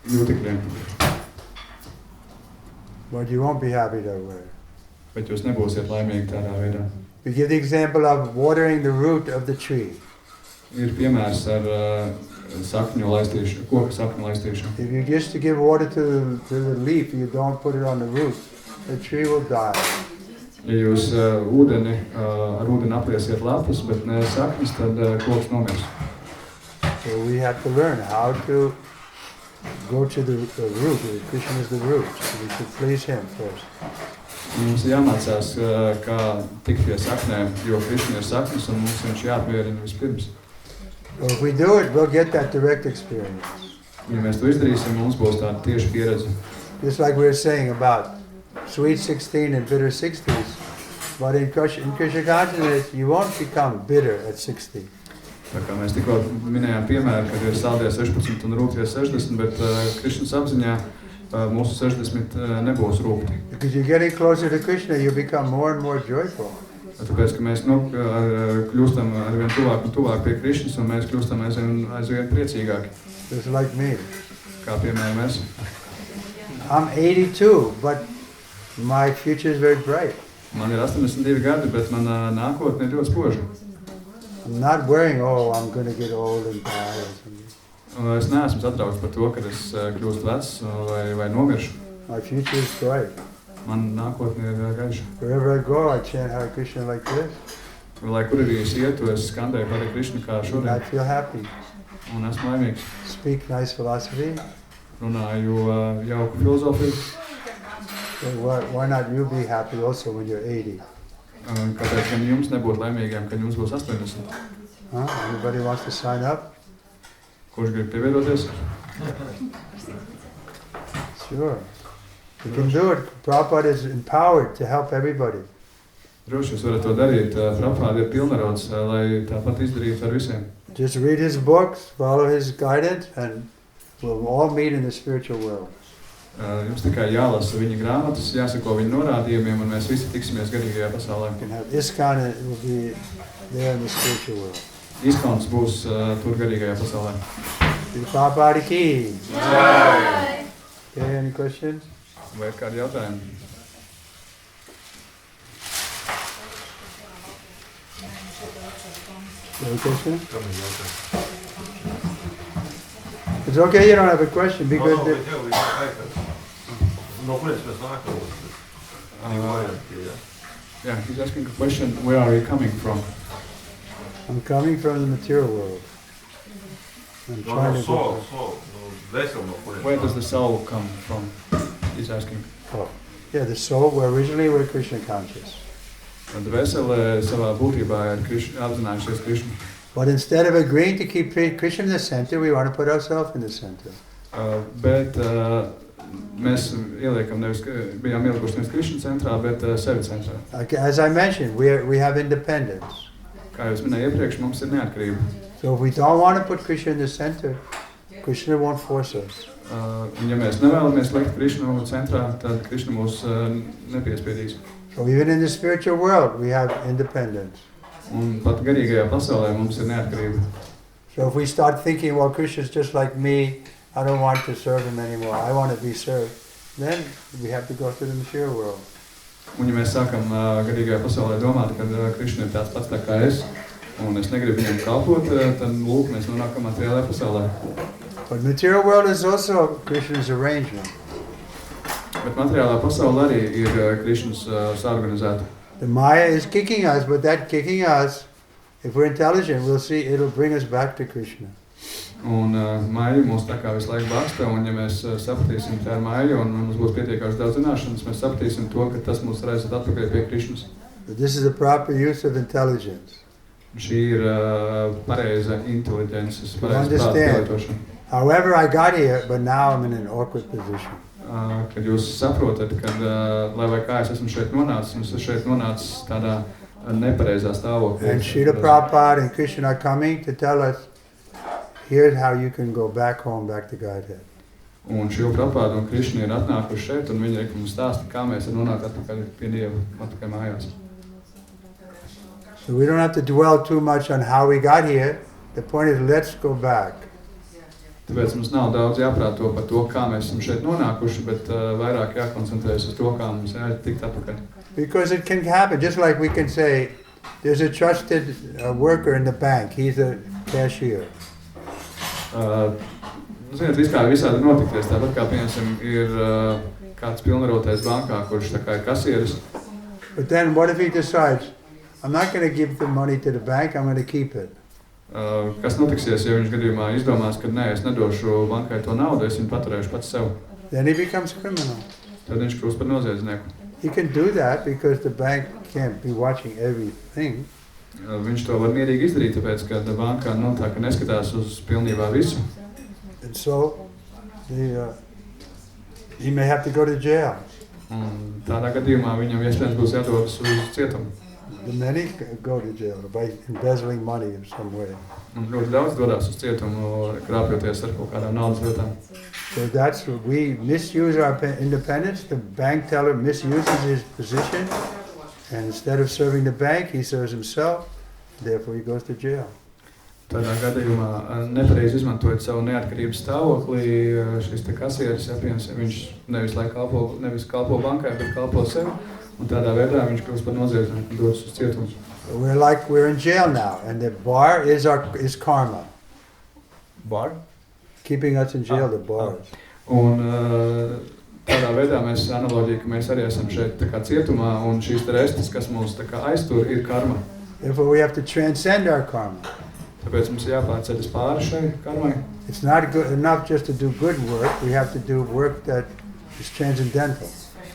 jūtikļiem. But you won't be happy that way. Bet jūs nebūsiet laimīgi tādā veidā. We give the example of watering the root of the tree. Ir piemērs ar sakņu laistīšanu, koka sakņu laistīšanu. If you just to give water to the leaf, you don't put it on the root, the tree will die. Ja jūs ar ūdeni apliesiet lapas, bet ne sakņas, tad koks nomirs. So we have to learn how to go to the root. Krishna is the root, so we should please him first. Mums jāmācās, kā tikt pie saknēm, jo Krishna ir saknes un mums viņš jāapmierina vispirms. So if we do it, we'll get that direct experience. Ja mēs to izdarīsim, mums būs tāda tieša pieredze. Just like we were saying about sweet 16 and bitter 60s, but in Krishna consciousness, you won't become bitter at 60. Tā kā mēs tikko minējām piemēru, kad ir saldie 16 un rūgtie 60, bet Krishnas apziņā mūsu 60 nebūs rūgti. Because you're getting closer to Krishna, you become more and more joyful. Tāpēc, ka mēs kļūstam arvien tuvāk un tuvāk pie Krišnas, un mēs kļūstam aizvien priecīgāki. Just like me. Kā piemēram mēs. I'm 82, but my future is very bright. Man ir 82 gadi, bet mana nākotne ir ļoti spoža. I'm not worrying, I'm going to get old and die or something. Es neesmu satraukts par to, ka es kļūstu vecs vai nomiršu. My future is bright. Man nākotne ir gaiša. Wherever I go, I chant Hare Krishna like this. Lai kur arī es ietu, es skandēju Hare Krishna kā šodien. I feel happy. Un esmu laimīgs. Speak nice philosophy. Runāju jauku filozofiju. So why not you be happy also when you're 80? Kāpēc gan jums nebūtu laimīgiem, kad jums būs 80? Anybody wants to sign up? Kurš grib pievienoties? Sure. You can do it. Prabhupada is empowered to help everybody. Droši jūs varat to darīt. Prabhupada ir pilnvarots, lai tāpat izdarītu ar visiem. Just read his books, follow his guidance, and we'll all meet in the spiritual world. Jums tikai jālasa viņa grāmatas, jāsako viņa norādījumiem, un mēs visi tiksimies garīgajā pasaulē. You can have ISKCON, and it will be there in the spiritual world. ISKCONs būs tur garīgajā pasaulē. Prabhupada ki. Jai! Okay, any questions? Vai ir kādi jautājumi? Any questions? It's okay, you don't have a question because we do. We no Christmas, not Yeah, he's asking a question, where are you coming from? I'm coming from the material world. I'm trying to go. Where does the soul come from? He's asking. Yeah, the soul, originally we're Krishna conscious. Dvēsele savā būtībā ir apzinājušies Krishnu. But instead of agreeing to keep Krishna in the center, we want to put ourselves in the center. Bet mēs bijām ielikuši nevis Krishna centrā, bet sevi centrā. As I mentioned, we have independence. Kā jūs minēju iepriekš, mums ir neatkarība. So if we don't want to put Krishna in the center, Krishna won't force us. Un ja mēs nevēlamies likt Krishnu centrā, tad Krishna mūs nepiespiedīs. So even in the spiritual world, we have independence. Un pat garīgajā pasaulē mums ir neatkarība. So if we start thinking, well, Krishna's just like me, I don't want to serve him anymore, I want to be served, then we have to go through the material world. Un ja mēs sākam garīgajā pasaulē domāt, ka Krishna ir tāds pats tā kā es, un es negribu viņam kalpot, tad lūk, mēs nonākam materiālajā pasaulē. But material world is also Krishna's arrangement. Bet materiālā pasaule arī ir Krishnas saorganizēta. The Maya is kicking us, but that kicking us, if we're intelligent, we'll see it'll bring us back to Krishna. Un Maija mūs tā kā visu laiku bāksta, un ja mēs sapratīsim tā ir Maija, un mums būs pietiekās daudz zināšanas, mēs sapratīsim to, ka tas mūs reizes atpakaļ pie Krishnas. But this is the proper use of intelligence. Šī ir pareiza inteliģences, pareiza prāta pielietošana. However, I got here, but now I'm in an awkward position. Kad jūs saprotat, kad, lai vai kā es esmu šeit nonācis, un es šeit nonācis tādā nepareizā stāvoklī. And Srila Prabhupada and Krishna are coming to tell us, here's how you can go back home, back to Godhead. Un Srila Prabhupada un Krishna ir atnākuši šeit, un viņi mums stāsta, kā mēs nonākt atpakaļ pie Dieva, atpakaļ mājās. So we don't have to dwell too much on how we got here. The point is, let's go back. Tāpēc mums nav daudz jāprāto par to, kā mēs esam šeit nonākuši, bet vairāk jākoncentrējas uz to, kā mums jātikt atpakaļ. Because it can happen, just like we can say, there's a trusted worker in the bank, he's a cashier. Ziniet, visādi notikties, tāpat kā, piemēram, ir kāds pilnvarotais bankā, kurš tā kā ir kasieris. But then what if he decides, I'm not going to give the money to the bank, I'm going to keep it. Kas notiksies, ja viņš gadījumā izdomās, ka nē, es nedošu bankai to naudu, es viņu paturēšu pats sev. Then he becomes criminal. Tad viņš kļūst par noziedznieku. He can do that because the bank can't be watching everything. Viņš to var mierīgi izdarīt, tāpēc, ka bankā tā, ka neskatās uz pilnībā visu. And so, he may have to go to jail. Un tādā gadījumā viņam iespējams būs jādodas uz cietumu. Many go to jail by embezzling money in some way. Un ļoti daudz dodas uz cietumu, krāpjoties ar kaut kādām naudas lietām. So that's what we misuse our independence. The bank teller misuses his position And instead of serving the bank, he serves himself. Therefore, he goes to jail. Tādā gadījumā nepareizi izmantojot savu neatkarības stāvoklī, šis te kasieris, viņš nevis kalpo bankai, bet kalpo sevi, un tādā veidā viņš kļūst par noziedznieku un dodas uz cietumu. We're in jail now, and the bar is karma. Bar? Keeping us in jail, the bars. Un tādā veidā mēs analoģija, ka mēs arī esam šeit tā kā cietumā, un šīs restes, kas mūs tā kā aiztur, ir karma. Therefore, we have to transcend our karma. Tāpēc mums jāpārceļas pāri šai karmai. It's not good enough just to do good work. We have to do work that is transcendental.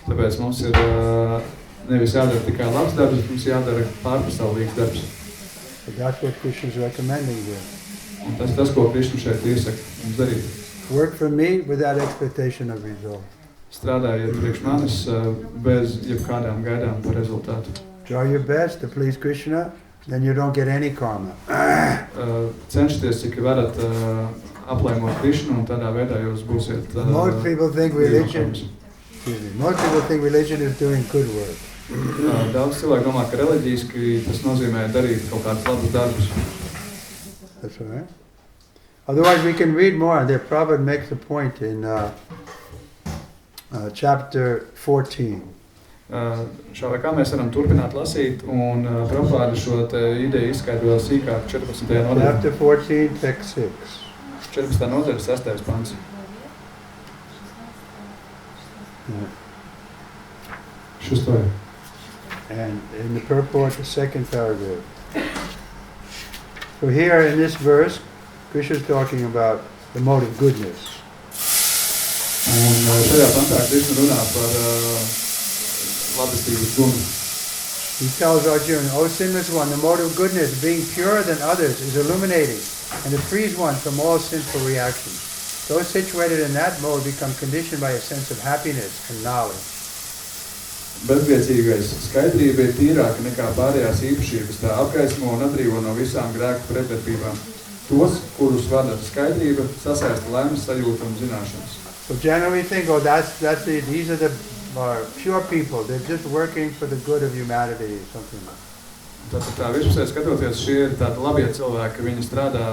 Tāpēc mums ir nevis jādara tikai labs darbs, bet mums jādara pārpasaulīgs darbs. So that's what Krishna is recommending here. Un tas, ko Krishna šeit iesaka mums darīt. Work for me without expectation of result. Strādājiet priekš manis bez jebkādām gaidām par rezultātu. Try your best to please Krishna, then you don't get any karma. Cenšieties, cik varat aplaimot Krishnu, un tādā veidā jūs būsiet Most people think religion is doing good work. Daudz cilvēku domā, ka reliģiski tas nozīmē darīt kaut kādus labus darbus. That's all right. Otherwise, we can read more. The Prabhupada makes a point in chapter 14. Šā vai kā mēs varam turpināt lasīt, un Prabhupada šo te ideju izskaidro sīkāk 14. nodaļā. Chapter 14, text 6. 14. nodaļa, 6. pants. Šestoja. And in the purport, the second paragraph. So here in this verse, Krishna is talking about the mode of goodness. Un šajā pantā Krishna runā par labestības gunu. He tells Arjuna, O sinless one, the mode of goodness, being purer than others, is illuminating, and it frees one from all sinful reactions. Those situated in that mode become conditioned by a sense of happiness and knowledge. Bezgrēcīgais skaidrība ir tīrāka nekā pārējās īpašības, tā apgaismo un atbrīvo no visām grēku pretdarbībām. Tos, kurus vada skaidrība, sasaista laimes sajūta un zināšanas. So generally we think, these are the pure people. They're just working for the good of humanity, something like that. Tātad tā vispusē skatoties, šie ir tādi labie cilvēki, viņi strādā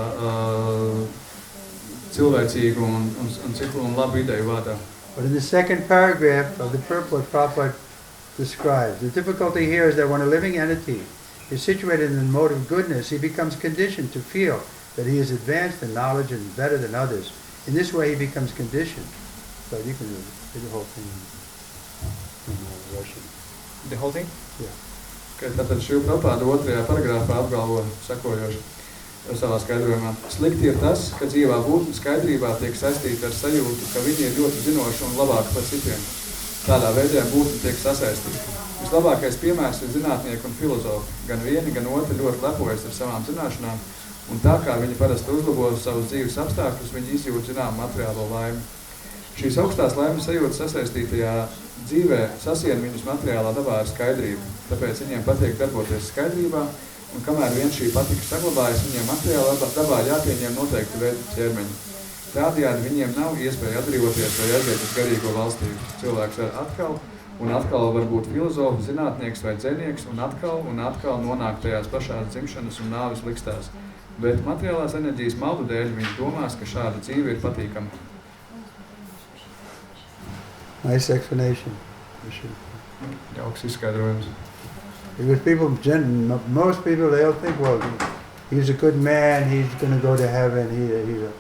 cilvēcīgu un labu ideju vārdā. But in the second paragraph of the purport, Prabhupada describes, the difficulty here is that when a living entity is situated in the mode of goodness, he becomes conditioned to feel that he is advanced in knowledge and better than others. In this way, he becomes conditioned. So you can read the whole thing in Russian. The whole thing? Yeah. Tātad šī Prabhupada 2. paragrāfā apgalvo sakojoši savā skaidrojumā. Slikti ir tas, ka dzīvā būtne skaidrībā tiek saistīta ar sajūtu, ka viņi ir ļoti zinoši un labāki par citiem. Tādā veidā būtne tiek sasaistīta. Vislabākais piemērs ir zinātnieki un filozofi. Gan vieni, gan otri ļoti lepojas ar savām zināšanām, un tā kā viņi parasti uzlabo savus dzīves apstākļus, viņi izjūt zināmu materiālo laimi. Šīs augstās laimes sajūtas sasaistītajā dzīvē sasien viņus materiālā dabā ar skaidrību, tāpēc viņiem patīk darboties skaidrībā, un kamēr vien šī patika saglabājas, viņiem materiālā dabā jāpieņem noteikti veidi ķermeņi. Tādējādi viņiem nav iespēja atbrīvoties vai aiziet uz garīgo valstību. Cilvēks var atkal var būt filozofs, zinātnieks vai dzejnieks, un atkal nonāk tajās pašās dzimšanas un nāves likstās. Bet materiālās enerģijas maldu dēļ viņi domās, ka šāda dzīve ir patīkama. Nice explanation. Jauks izskaidrojums. Because most people, they'll think, well, he's a good man, he's going to go to heaven.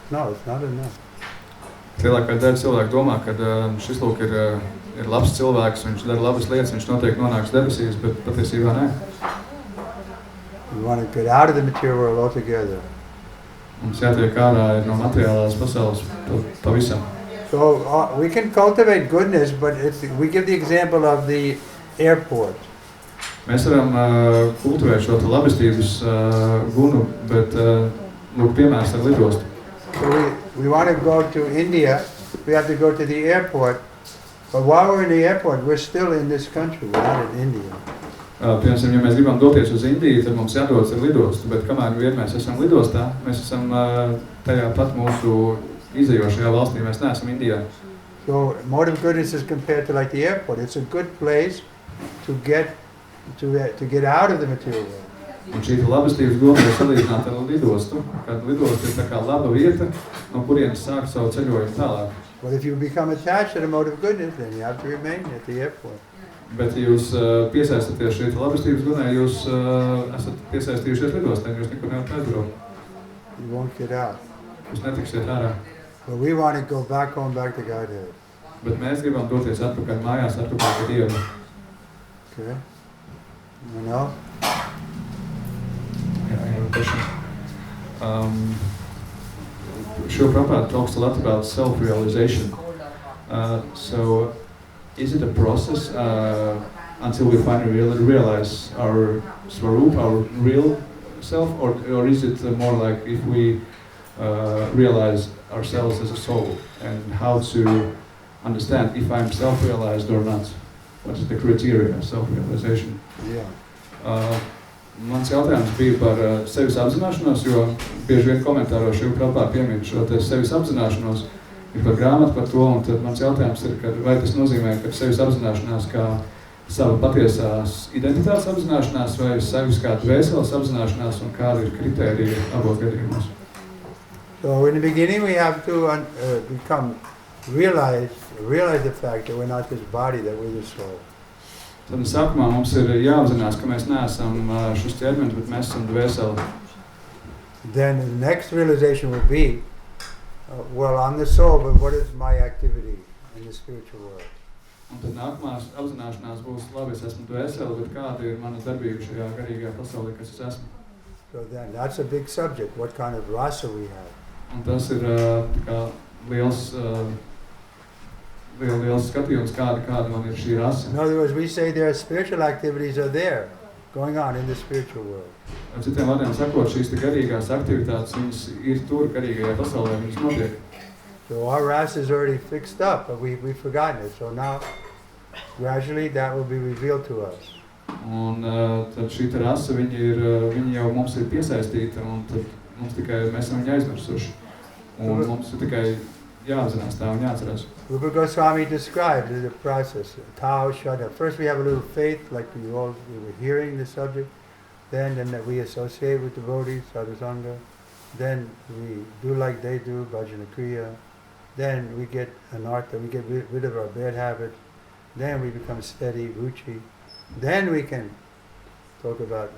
No, it's not enough. Lielākā daļa cilvēku domā, ka šis lūk ir labs cilvēks, viņš dara labas lietas, viņš noteikti nonāks debesīs, bet patiesībā nē. We want to get out of the material world altogether. Mums jātiek ārā no materiālās pasaules pavisam. So we can cultivate goodness, but we give the example of the airport. Mēs varam kultivēt šo labestības gunu, bet lūk piemērs ar lidostu. So we want to go to India, we have to go to the airport, but while we're in the airport, we're still in this country, we're not in India. Piemēram, ja mēs gribam doties uz Indiju, tad mums jādodas ar lidostu, bet kamēr vien mēs esam lidostā, mēs esam tajā pat mūsu izējošajā valstī, mēs neesam Indijā. So mode of goodness is compared to like the airport. It's a good place to get to get out of the material world. Un šī labestības goda ir salīdzināta ar lidostu, kad lidosta ir tā kā laba vieta, no kurienes sāk savu ceļojumu tālāk. But if you become attached to the mode of goodness, then you have to remain at the airport. Bet ja jūs piesaistaties šī labestības godai, jūs esat piesaistījušies lidostā, jūs nekur nevarat aizbraukt. You won't get out. Jūs netiksiet ārā. But we want to go back home, back to Godhead. Bet mēs gribam doties atpakaļ mājās, atpakaļ pie Dieva. Okay? You know? Yeah, I have a question. Srila Prabhupada talks a lot about self-realization. So, is it a process until we finally realize our Swarup, our real self, or is it more like if we realize ourselves as a soul, and how to understand if I'm self-realized or not? What is the criteria of self-realization? Yeah. Mans jautājums bija par sevis apzināšanos, jo bieži vien komentāros Srila Prabhupada piemin šo sevis apzināšanos, ir par grāmatu par to, un tad mans jautājums ir, vai tas nozīmē, ka sevis apzināšanās kā sava patiesās identitātes apzināšanās, vai sevis kā dvēseles apzināšanās, un kāda ir kritērija abos gadījumos. So in the beginning we have to realize the fact that we're not this body, that we're the soul. Tad sākumā mums ir jāapzinās, ka mēs neesam šis ķermenis, bet mēs esam dvēseli. Then the next realization will be, well, I'm the soul, but what is my activity in the spiritual world? Un tad nākamās apzināšanās būs, labi, es esmu dvēseli, bet kāda ir mana darbība šajā garīgajā pasaulē, kas es esmu? So then that's a big subject, what kind of rasa we have. Un tas ir tā kā liels skatījums, kāda man ir šī rasa. In other words, we say there are spiritual activities are there, going on in the spiritual world. Ar citiem vārdiem sakot, šīs garīgās aktivitātes, viņas ir tur garīgajā pasaulē, viņas notiek. So our rasa is already fixed up, but we've forgotten it. So now, gradually, that will be revealed to us. Un tad šī rasa, viņa jau mums ir piesaistīta, un tad mums tikai mēs esam viņa aizmirsuši. Un mums ir tikai jāapzinās tā un jāatcerās. Rupa Goswami described the process, Tao Shraddha. First we have a little faith, like we were hearing the subject. Then we associate with devotees, sadhusanga. Then we do like they do, bhajana kriya. Then we get anartha, we get rid of our bad habits. Then we become steady, ruchi. Then we can talk about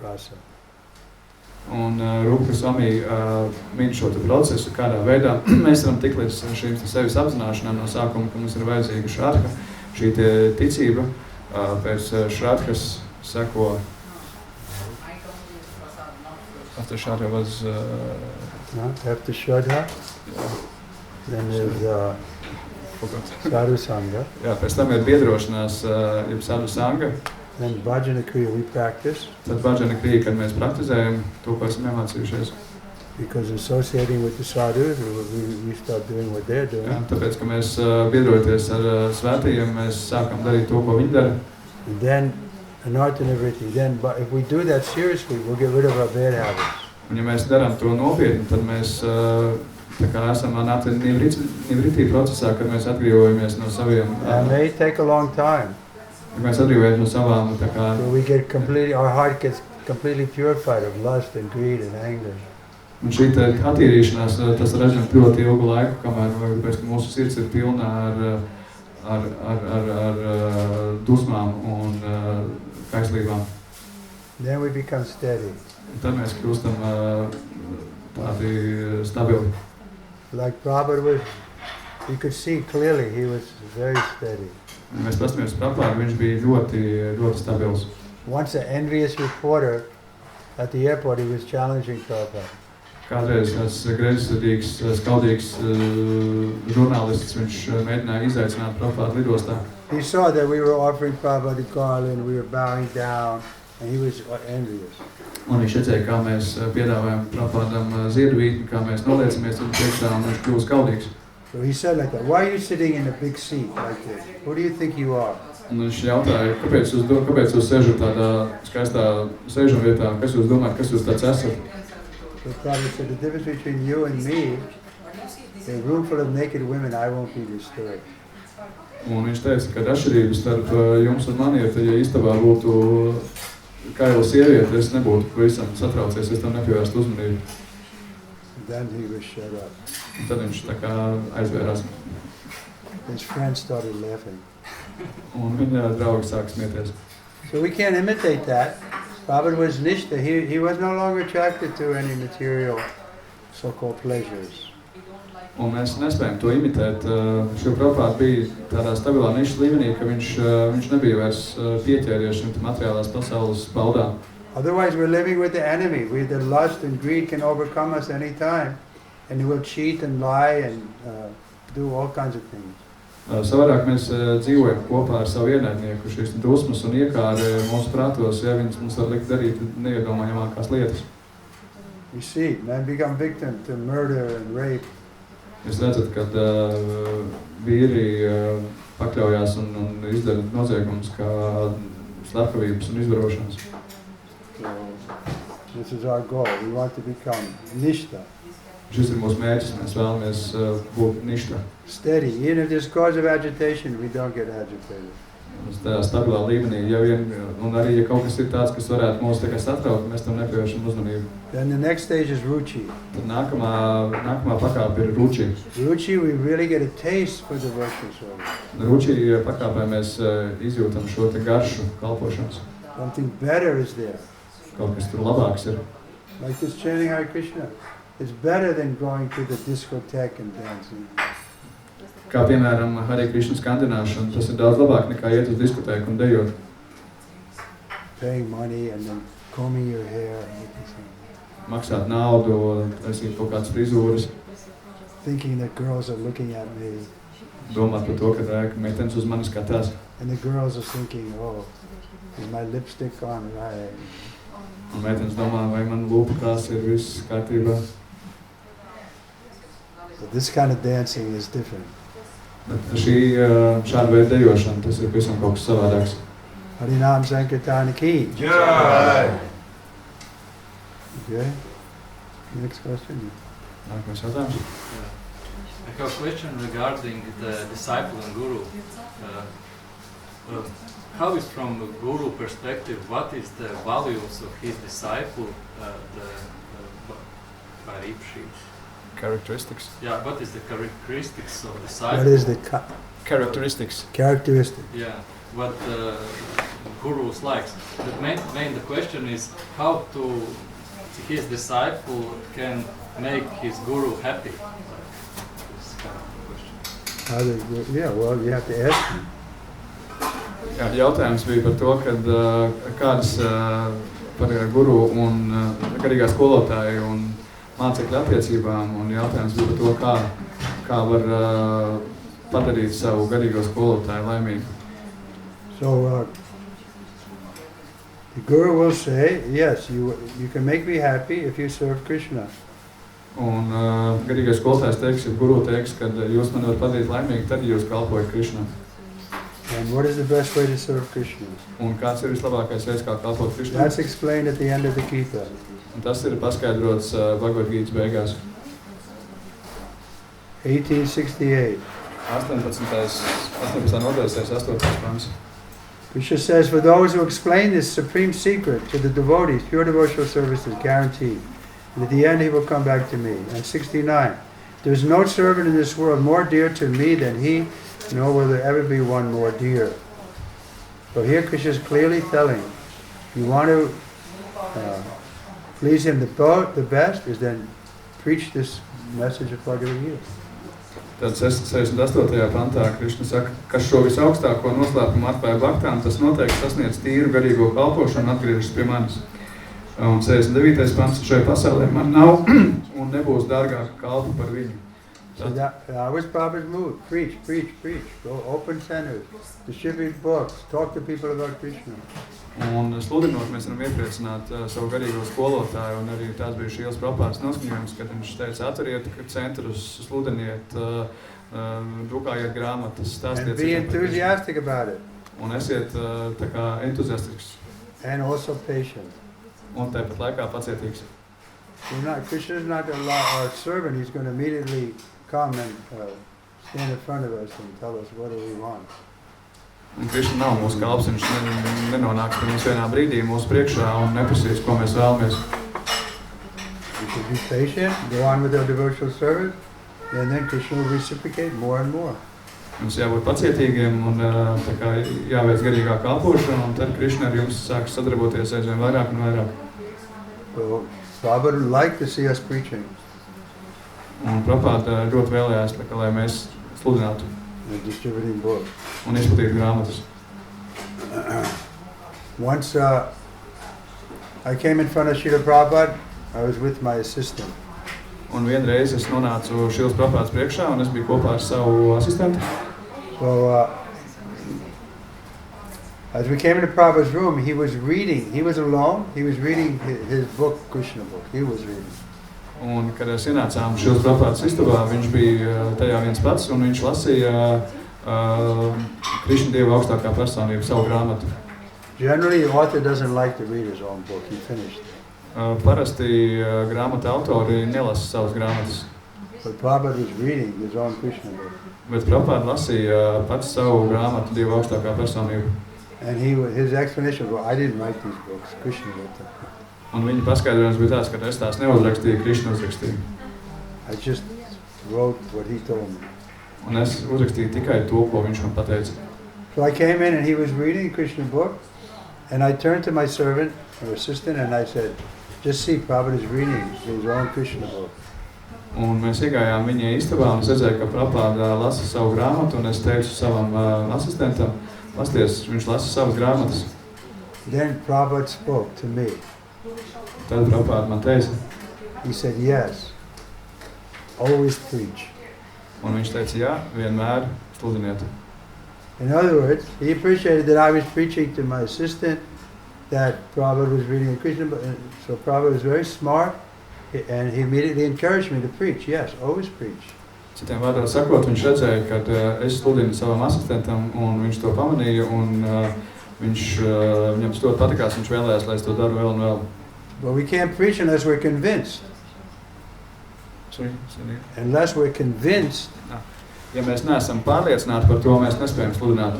rasa. Un Rupa Goswami min šo procesu, kādā veidā mēs varam tikt līdz šīm sevis apzināšanām no sākuma, ka mums ir vajadzīga šradha, šī ticība, pēc šradhas seko. After shradha was... After shradha, then there's sadhusanga. Jā, pēc tam ir biedrošanās, jeb sadhusanga. Then bhajana kriya we practice. Tad bhajana kriya, kad mēs praktizējam to, ko esam iemācījušies. Because associating with the sadhus, we start doing what they're doing. Jā, tāpēc, ka mēs biedroties ar svētījiem, mēs sākam darīt to, ko viņi dara. And then anartha nivritti. Then if we do that seriously, we'll get rid of our bad habits. Un ja mēs darām to nopietni, tad mēs tā kā esam anartha nivritti procesā, kad mēs atbrīvojamies no saviem... It may take a long time. Mēs atbrīvojamies no savām, tā kā... So our heart gets completely purified of lust and greed and anger. Un šī attīrīšanās, tas reizēm ļoti ilgu laiku, kamēr pēc, ka mūsu sirds ir pilna ar dusmām un kaislībām. Then we become steady. Un tad mēs kļūstam tādi stabili. Like Prabhupada you could see clearly he was very steady. Mēs pastamies Prabhupada, viņš bija ļoti stabils. Once an envious reporter at the airport, he was challenging Prabhupada. Kādreiz tas greizsirdīgs, skaudīgs žurnālists, viņš mēģināja izaicināt Prabhupada lidostā. He saw that we were offering Prabhupada garland, we were bowing down, and he was envious. Un viņš redzēja, kā mēs piedāvājam Prabhupādam ziedvītni, kā mēs noliecamies tur priekšā, un viņš kļūst skaudīgs. So he said like that, why are you sitting in a big seat like this? Who do you think you are? Un viņš jautāja, kāpēc jūs sežat tādā skaistā sēžamvietā, kas jūs domājat, kas jūs tāds esat? So Prabhupada said, the difference between you and me, a room full of naked women, I won't be disturbed. Un viņš teica, ka atšķirības starp jums un mani ir, ja istabā būtu kaila sieviete, es nebūtu pavisam satraucies, es tam nepievērstu uzmanību. Then he was shut up. Un tad viņš tā kā aizvērās. His friends started laughing. Un viņa draugi sāk smieties. So we can't imitate that. Prabhupada was nishta. He was no longer attracted to any material so-called pleasures. Un mēs nespējam to imitēt. Šo Prabhupada bija tādā stabilā nišas līmenī, ka viņš nebija vairs pieķēries šim materiālās pasaules baudām. Otherwise we're living with the enemy. The lust and greed can overcome us any time. And he will cheat and lie and do all kinds of things. Savādāk mēs dzīvojam kopā ar savu ienaidnieku. Šīs dusmas un iekāre mūsu prātos, ja viņas mums var likt darīt neiedomājamākās lietas. You see, men become victim to murder and rape. Jūs redzat, kad vīri pakļaujās un izdara noziegumus kā slepkavības un izvarošanas. So, this is our goal. We want to become nishta. Šis ir mūsu mērķis, mēs vēlamies būt ništa. Steady. Even if there's cause of agitation, we don't get agitated. Tā stabilā līmenī, un arī, ja kaut kas ir tāds, kas varētu mūs tā kā satraukt, mēs tam nepievēršam uzmanību. Then the next stage is ruchi. Tad nākamā pakāpe ir ruči. Ruchi, we really get a taste for the worship service. Ruči pakāpē mēs izjūtam šo te garšu kalpošanas. Something better is there. Kaut kas tur labāks ir. Like this chanting Hare Krishna. It's better than going to the discotheque and dancing. Kā piemēram Hare Krishna skandināšana, tas ir daudz labāk nekā iet uz diskotēku un dejot. Paying money and then combing your hair. Maksāt naudu, taisīt kaut kādas frizūras. Thinking that girls are looking at me. Domāt par to, ka meitenes uz manis skatās. And the girls are thinking, oh, is my lipstick on right? Un meitenes domā, vai man lūpa krāsa ir viss kārtībā. But this kind of dancing is different. Bet šāda veida dejošana, tas ir visam kaut kas savādāks. Harinam Sankirtana ki. Jai! Okay. Next question. Nākamais jautājums. I have a question regarding the disciple and guru. How is from a guru perspective, what is the values of his disciple, the paripshis? Characteristics. Yeah, what is the characteristics of disciple? What is the Characteristics. characteristic? Yeah, what gurus likes. The main the question is how to his disciple can make his guru happy. This kind of question. Yeah, well, you have to ask him. Jā, jautājums bija par to, kad kādas par guru un garīgā skolotāju un mācekļu attiecībām, un jautājums bija par to, kā var padarīt savu garīgo skolotāju laimīgu. So, the guru will say, yes, you can make me happy if you serve Krishna. Un garīgais skolotājs teiks, ja guru teiks, ka jūs mani var padarīt laimīgi, tad jūs kalpojat Krishnam. And what is the best way to serve Krishna? Un kāds ir vislabākais veids, kā kalpot Krishnam? That's explained at the end of the Gita. Un tas ir paskaidrots Bhagavad Gītas beigās. 1868. 18. nodaļas, 8. pants. Krishna says, for those who explain this supreme secret to the devotees, pure devotional service is guaranteed. And at the end he will come back to me. And 69. There is no servant in this world more dear to me than he, nor will there ever be one more dear. So here Krishna is clearly telling, you want to please him the best, is then preach this message of Bhagavad Gita. Tad 68. pantā Krišna saka, kas šo visaugstāko noslēpumu atklāja bhaktām, tas noteikti sasniedz tīru garīgo kalpošanu un atgriežas pie manis. Un 69. pants, šai pasaulē man nav un nebūs dārgāka kalpa par viņu. So that was Prabhupada's mood. Preach, preach, preach. Go open centers, distribute books, talk to people about Krishna. Un sludinot, mēs varam iepriecināt savu garīgo skolotāju, un arī tās bija šīs Prabhupādas noskaņojums, kad viņš teica, atveriet centrus, sludiniet, drukājiet grāmatas, stāstiet. And be enthusiastic about it. Un esiet tā kā entuziastisks. And also patient. Un tāpat laikā pacietīgs. Krishna is not a servant. He's going to immediately come and stand in front of us and tell us what do we want. Un Krišna nav mūsu kalps, viņš nenonāks pie mums vienā brīdī mūsu priekšā un neprasīs, ko mēs vēlamies. We should be patient, go on with our devotional service, and then Krishna will reciprocate more and more. Mums jābūt pacietīgiem un tā kā jāveic garīgā kalpošana, un tad Krišna ar jums sāks sadarboties aizvien vairāk un vairāk. So Prabhupada would like to see us preaching Un Prabhupāda ļoti vēlējās, tā kā, lai mēs sludinātu and distributing books. un izplatītu grāmatas. Once I came in front of Srila Prabhupada, I was with my assistant. Un vienreiz es nonācu Šilas Prabhupādas priekšā, un es biju kopā ar savu asistentu. So as we came into Prabhupada's room, he was reading. He was alone. He was reading his book, Krishna book. He was reading. Un, kad mēs ienācām Šilas Prabhupādas istabā, viņš bija tajā viens pats, un viņš lasīja Krišna Dieva augstākā personība savu grāmatu. Generally, the author doesn't like to read his own book. He finished it. Parasti grāmatu autori nelasa savas grāmatas, But Prabhupada was reading his own Krishna book. bet Prabhupāda lasīja pats savu grāmatu Dieva augstākā personība. And his explanation was, well, I didn't write these books. Krishna wrote them. Un viņa paskaidrojums bija tāds, ka es tās neuzrakstīju, Krišna uzrakstīja. I just wrote what he told me. Un es uzrakstīju tikai to, ko viņš man pateica. So I came in and he was reading Krishna book, and I turned to my servant or assistant and I said, just see, Prabhupada is reading his own Krishna book. Un mēs iegājām viņa istabā un es redzēju, ka Prabhupāda lasa savu grāmatu, un es teicu savam asistentam, pasties, viņš lasa savas grāmatas. Then Prabhupada spoke to me. Tad Prabhupāda man teica, He said, yes, always preach. un viņš teica, jā, vienmēr sludiniet. In other words, he appreciated that I was preaching to my assistant, that Prabhupada was reading a Krishna book. And so Prabhupada was very smart, and he immediately encouraged me to preach. Yes, always preach. Citiem vārdiem sakot, viņš redzēja, ka es sludinu savam asistentam, un viņš to pamanīja, un viņam ļoti patikās, viņš vēlējās, lai es to daru vēl un vēl. But we can't preach unless we're convinced. Unless we're convinced. Ja mēs neesam pārliecināti par to, mēs nespējam sludināt.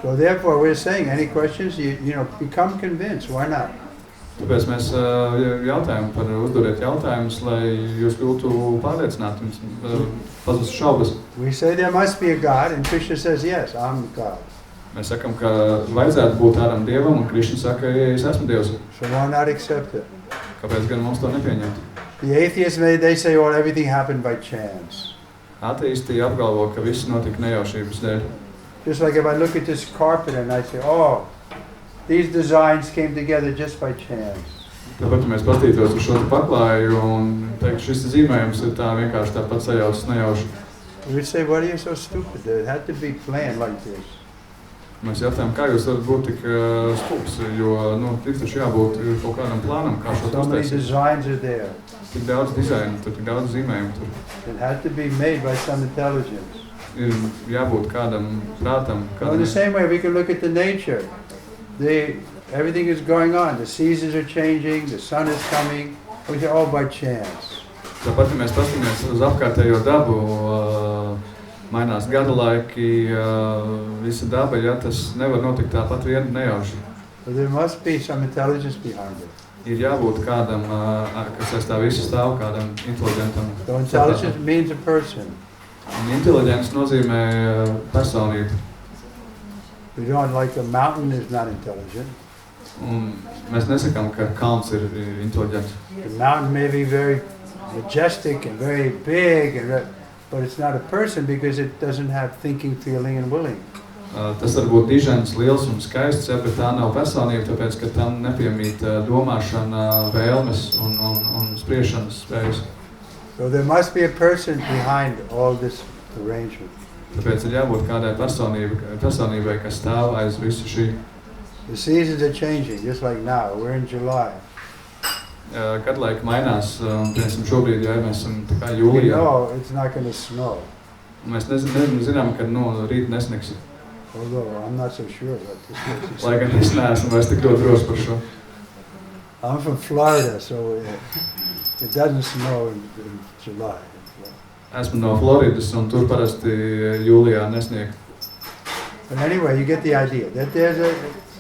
So therefore we're saying, any questions, you know, become convinced. Why not? Tāpēc mēs jautājam par uzdodiet jautājumus, lai jūs kļūtu pārliecināti un pazustu šaubas. We say there must be a God, and Krishna says, yes, I'm God. Mēs sakam, ka vajadzētu būt tādam Dievam, un Krišna saka, ja es esmu Dievs. So why not accept it? Kāpēc gan mums to nepieņemt? The atheists, they say, well, everything happened by chance. Ateisti apgalvo, ka viss notika nejaušības dēļ. Just like if I look at this carpet and I say, oh, these designs came together just by chance. Tāpat, ja mēs paskatītos uz šo paklāju un teikt, šis zīmējums ir tā vienkārši tāpat sajaucis nejauši. We would say, why are you so stupid? It had to be planned like this. Mēs jautājam, kā jūs varat būt tik stulbs, jo, tik taču jābūt kaut kādam plānam, kā šo So many uztaisīt. designs are there. Tik daudz dizainu, tur tik daudz zīmējumu tur. It had to be made by some intelligence. Ir jābūt kādam prātam, Well, in the same way, we can look at the nature. Everything is going on. The seasons are changing. The sun is coming. We say, oh, by chance. Tāpat, ja mēs paskatāmies uz apkārtējo dabu, mainās gada laiki, visa daba, ja tas nevar notikt tāpat vien nejauši. But there must be some intelligence behind it. Ir jābūt kādam, kas aiz tā visu stāv, kādam inteliģentam. So intelligence means a person. Un inteliģents nozīmē personību. We don't like a mountain is not intelligent. Un mēs nesakām, ka kalns ir inteliģents. The mountain may be very majestic and very big, but it's not a person because it doesn't have thinking, feeling, and willing. Tas var būt dižens, liels un skaists, ja, bet tā nav personība, tāpēc, ka tam nepiemīt domāšana, vēlmes un spriešanas spējas. So there must be a person behind all this arrangement. Tāpēc ir jābūt kādai personībai, kas stāv aiz visu šī. The seasons are changing, just like now. We're in July. Gadlaika mainās, piemēram, šobrīd, ja mēs esam tā kā We jūlijā. know it's not going to snow. Mēs zinām, ka rīt nesniks. Although I'm not so sure about this. Lai gan es neesmu vairs tik ļoti drošs par šo. I'm from Florida, so it doesn't snow in July. Esmu no Floridas, un tur parasti jūlijā nesnieg. But anyway, you get the idea that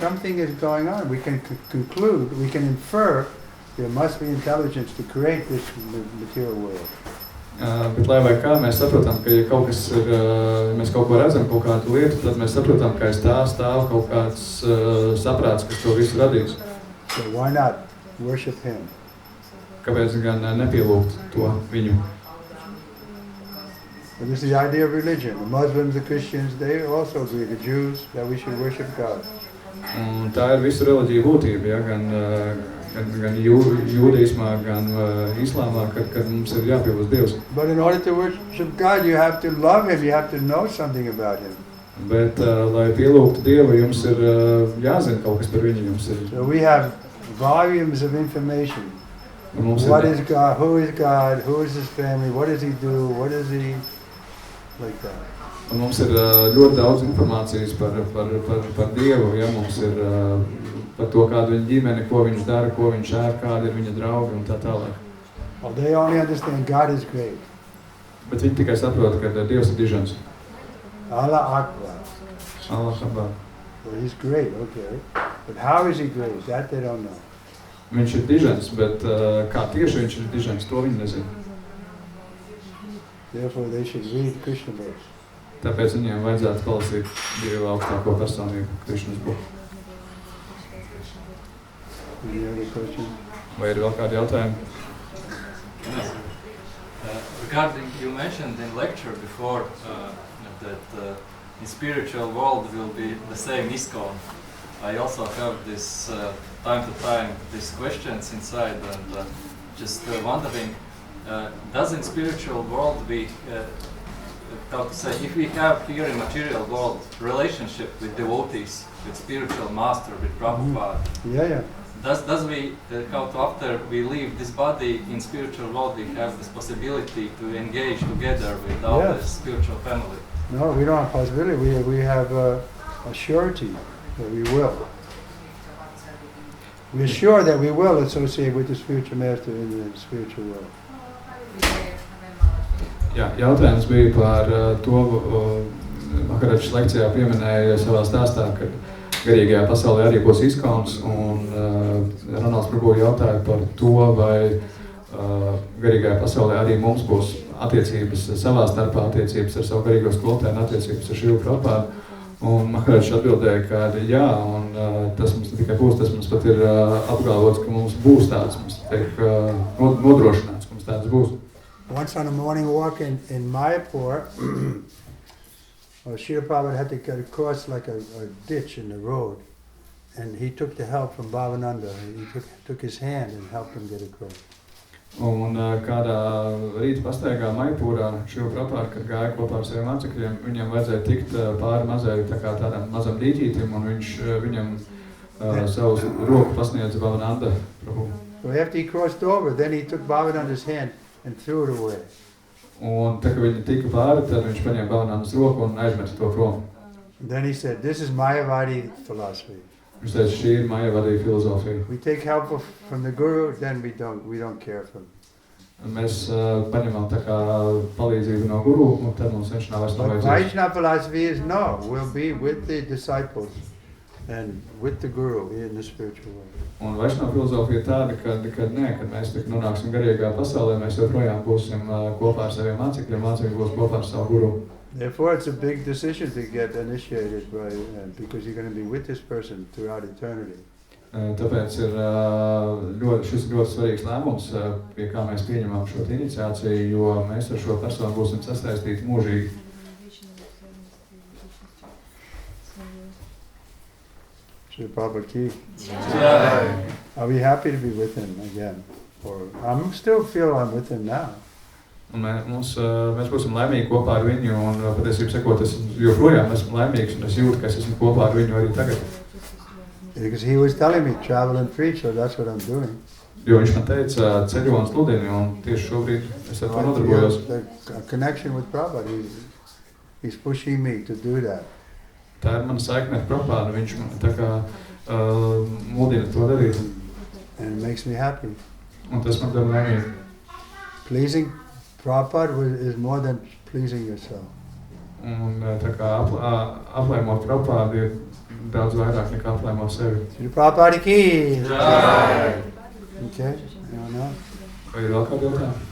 something is going on. We can conclude, we can infer there must be intelligence to create this material world. Bet lai vai kā, mēs saprotam, ka ja kaut kas ir, mēs kaut ko redzam, kaut kādu lietu, tad mēs saprotam, ka aiz tā stāv kaut kāds saprāts, kas to visu radīs. So why not worship him? Kāpēc gan nepielūgt to viņu? And this is the idea of religion. The Muslims, the Christians, they also agree, the Jews, that we should worship God. Un tā ir visu reliģiju būtība, ja? gan jūdaismā, gan islāmā, kad mums ir jāpielūdz Dievs. But in order to worship God, you have to love him, you have to know something about him. Bet, lai pielūgtu Dievu, jums ir jāzina kaut kas par viņu. Jums ir. So we have volumes of information. What is God, who is his family, what does he do, what is he, like that. Un mums ir ļoti daudz informācijas par Dievu, ja mums ir par to, kāda viņa ģimene, ko viņš dara, ko viņš ēd, kādi ir viņa draugi un tā tālāk. Well, they only understand God is great. Bet viņi tikai saprot, ka Dievs ir dižens. Allah Akbar. Allah Akbar. Well, he's great, okay. But how is he great? That they don't know. Viņš ir dižens, bet kā tieši viņš ir dižens, to viņi nezina. Therefore, they should read Krishna books. Tāpēc viņiem vajadzētu palasīt Dieva augstāko personību, Krišnas buku. Any other questions? Vai ir vēl kādi jautājumi? Yes. Regarding, you mentioned in lecture before that in spiritual world will be the same ISKCON. I also have this time to time these questions inside and just wondering, does in spiritual world we, how to say, if we have here in material world relationship with devotees, with spiritual master, with Prabhupada, Yeah. does we, how to after we leave this body in spiritual world, we have this possibility to engage together with our spiritual family? No, we don't have possibility. We have a surety that we will. We're sure that we will associate with the spiritual master in the spiritual world. Jā, jautājums bija par to, Maharačs lekcijā pieminēja savā stāstā, ka garīgajā pasaulē arī būs ISKCONs, un Ronalds Prabhu jautāja par to, vai garīgajā pasaulē arī mums būs attiecības savā starpā, attiecības ar savu garīgo skolotāju, attiecības ar Šilu Prabhupādu. Un Maharačs atbildēja, ka jā, un tas mums ne tikai būs, tas mums pat ir apgalvots, ka mums būs tāds, mums tiek nodrošināts, ka mums tāds būs. Once on a morning walk in Mayapur, Srila Prabhupada had to get across like a ditch in the road, and he took the help from Bhavananda. He took his hand and helped him get across. Un kādā rīta pastaigā Maipūrā Srila Prabhupada, kad gāja kopā ar saviem mācekļiem, viņam vajadzēja tikt pāri mazai tādam mazam dīķītim, un viņš viņam savu roku pasniedza Bhavananda Prabhu. So after he crossed over, then he took Bhavananda's hand and threw it away. Un tā, ka viņi tika pāri, tad viņš paņēma Bhavanandas roku un aizmeta to prom. Then he said, this is Mayavadi philosophy. Viņš teica, šī ir Mayavadi filozofija. We take help from the Guru, then we don't care for him. Un mēs paņemam tā kā palīdzību no Guru, un tad mums viņš nav vairs But vajadzības. Vaishnava philosophy is no, we'll be with the disciples and with the Guru in the spiritual world. Un Vaishnava filozofija ir tāda, kad mēs tik nonāksim garīgā pasaulē, mēs joprojām būsim kopā ar saviem mācekļiem, mācekļi būs kopā ar savu Guru. Therefore, it's a big decision to get initiated by, because you're going to be with this person throughout eternity. Tāpēc ir šis ļoti svarīgs lēmums, pie kā mēs pieņemam šo iniciāciju, jo mēs ar šo personu būsim sasaistīti mūžīgi. Shri Prabhupada ki. Yeah. Are we happy to be with him again? Or I'm still feel I'm with him now. Un mēs būsim laimīgi kopā ar viņu, un patiesībā sakot, es joprojām esmu laimīgs, un es jūtu, ka es esmu kopā ar viņu arī tagad. Because he was telling me, travel and preach, so that's what I'm doing. Jo viņš man teica, ceļo un sludini, un tieši šobrīd es ar to nodarbojos. The connection with Prabhupada, he's pushing me to do that. Tā ir mana saikne ar Prabhupādu, viņš man tā kā mudina to darīt. And it makes me happy. Un tas man dara laimīgi. Pleasing Prabhupada is more than pleasing yourself. Un tā kā aplēmot Prabhupādu ir daudz vairāk nekā aplēmot sevi. Prabhupada ki! Okay, anyone else? Vai ir vēl kādi jautājumi?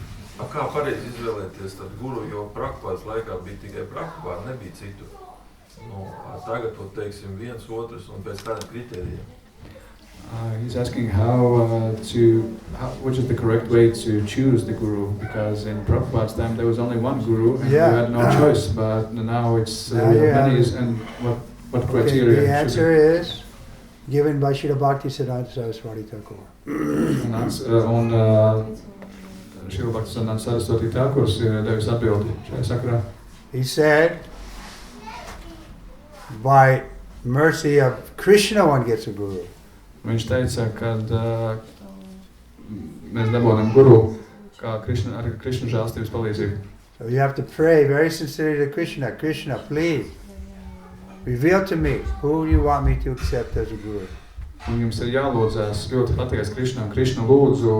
Kā pareizi izvēlēties tad guru, jo Prabhupādas laikā bija tikai Prabhupāda, nebija citu. Tagad to teiksim viens, otrs un pēc tādiem kritērijiem. He's asking which is the correct way to choose the guru, because in Prabhupada's time there was only one guru and you had no choice, but now it's many, and what criteria? The answer is given by Srila Bhaktisiddhanta Saraswati Thakur. Srila Bhaktisiddhanta Saraswati Thakur ir devis atbildi šajā sakarā. He said, by mercy of Krishna one gets a guru. Viņš teica, ka mēs dabūjam guru kā ar Krishna žēlstības palīdzību. So you have to pray very sincerely to Krishna. Krishna, please reveal to me who you want me to accept as a guru. Un jums ir jālūdzās ļoti pateikts Krishnam. Krishna, lūdzu,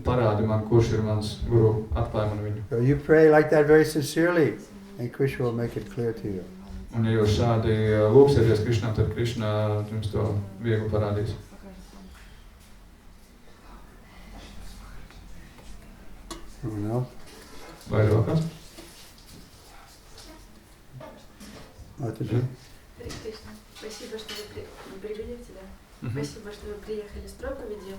parādi man, kurš ir mans guru, atklāj man viņu. So you pray like that very sincerely, and Krishna will make it clear to you. Un ja jūs šādi lūgsieties Krishnam, tad Krishna jums to viegli parādīs. Vai ir vēl kāds? Спасибо, что вы привели тебя. Спасибо, что вы приехали с проповедью.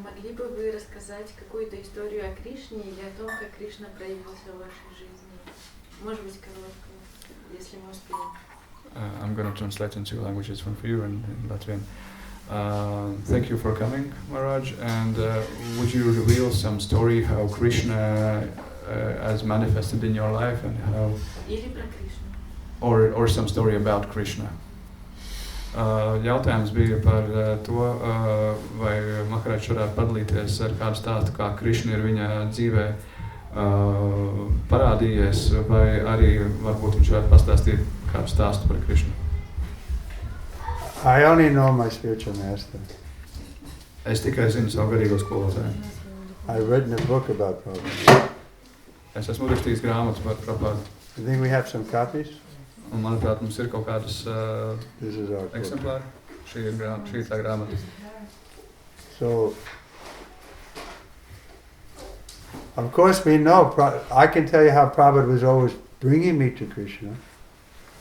Могли бы вы рассказать какую-то историю о Кришне или о том, как Кришна проявился в вашей жизни? Может быть, короткую, если мы успеем. I'm going to translate in two languages, one for you and in Latvian. Thank you for coming, Maharaj. And would you reveal some story how Krishna has manifested in your life and how, or some story about Krishna? Jautājums bija par to, vai Maharaj varētu padalīties ar kādu stāstu, kā Krishna ir viņa dzīvē parādījies, vai arī varbūt viņš varētu pastāstīt kādu stāstu par Krishnu. I only know my spiritual master. Es tikai zinu savu garīgo skolotāju. I've written a book about Prabhupada. Es esmu rakstījis grāmatas par Prabhupādu. I think we have some copies. Un manuprāt, mums ir kaut kādas eksemplāri. Šī ir tā grāmata. So, of course we know, I can tell you how Prabhupada was always bringing me to Krishna.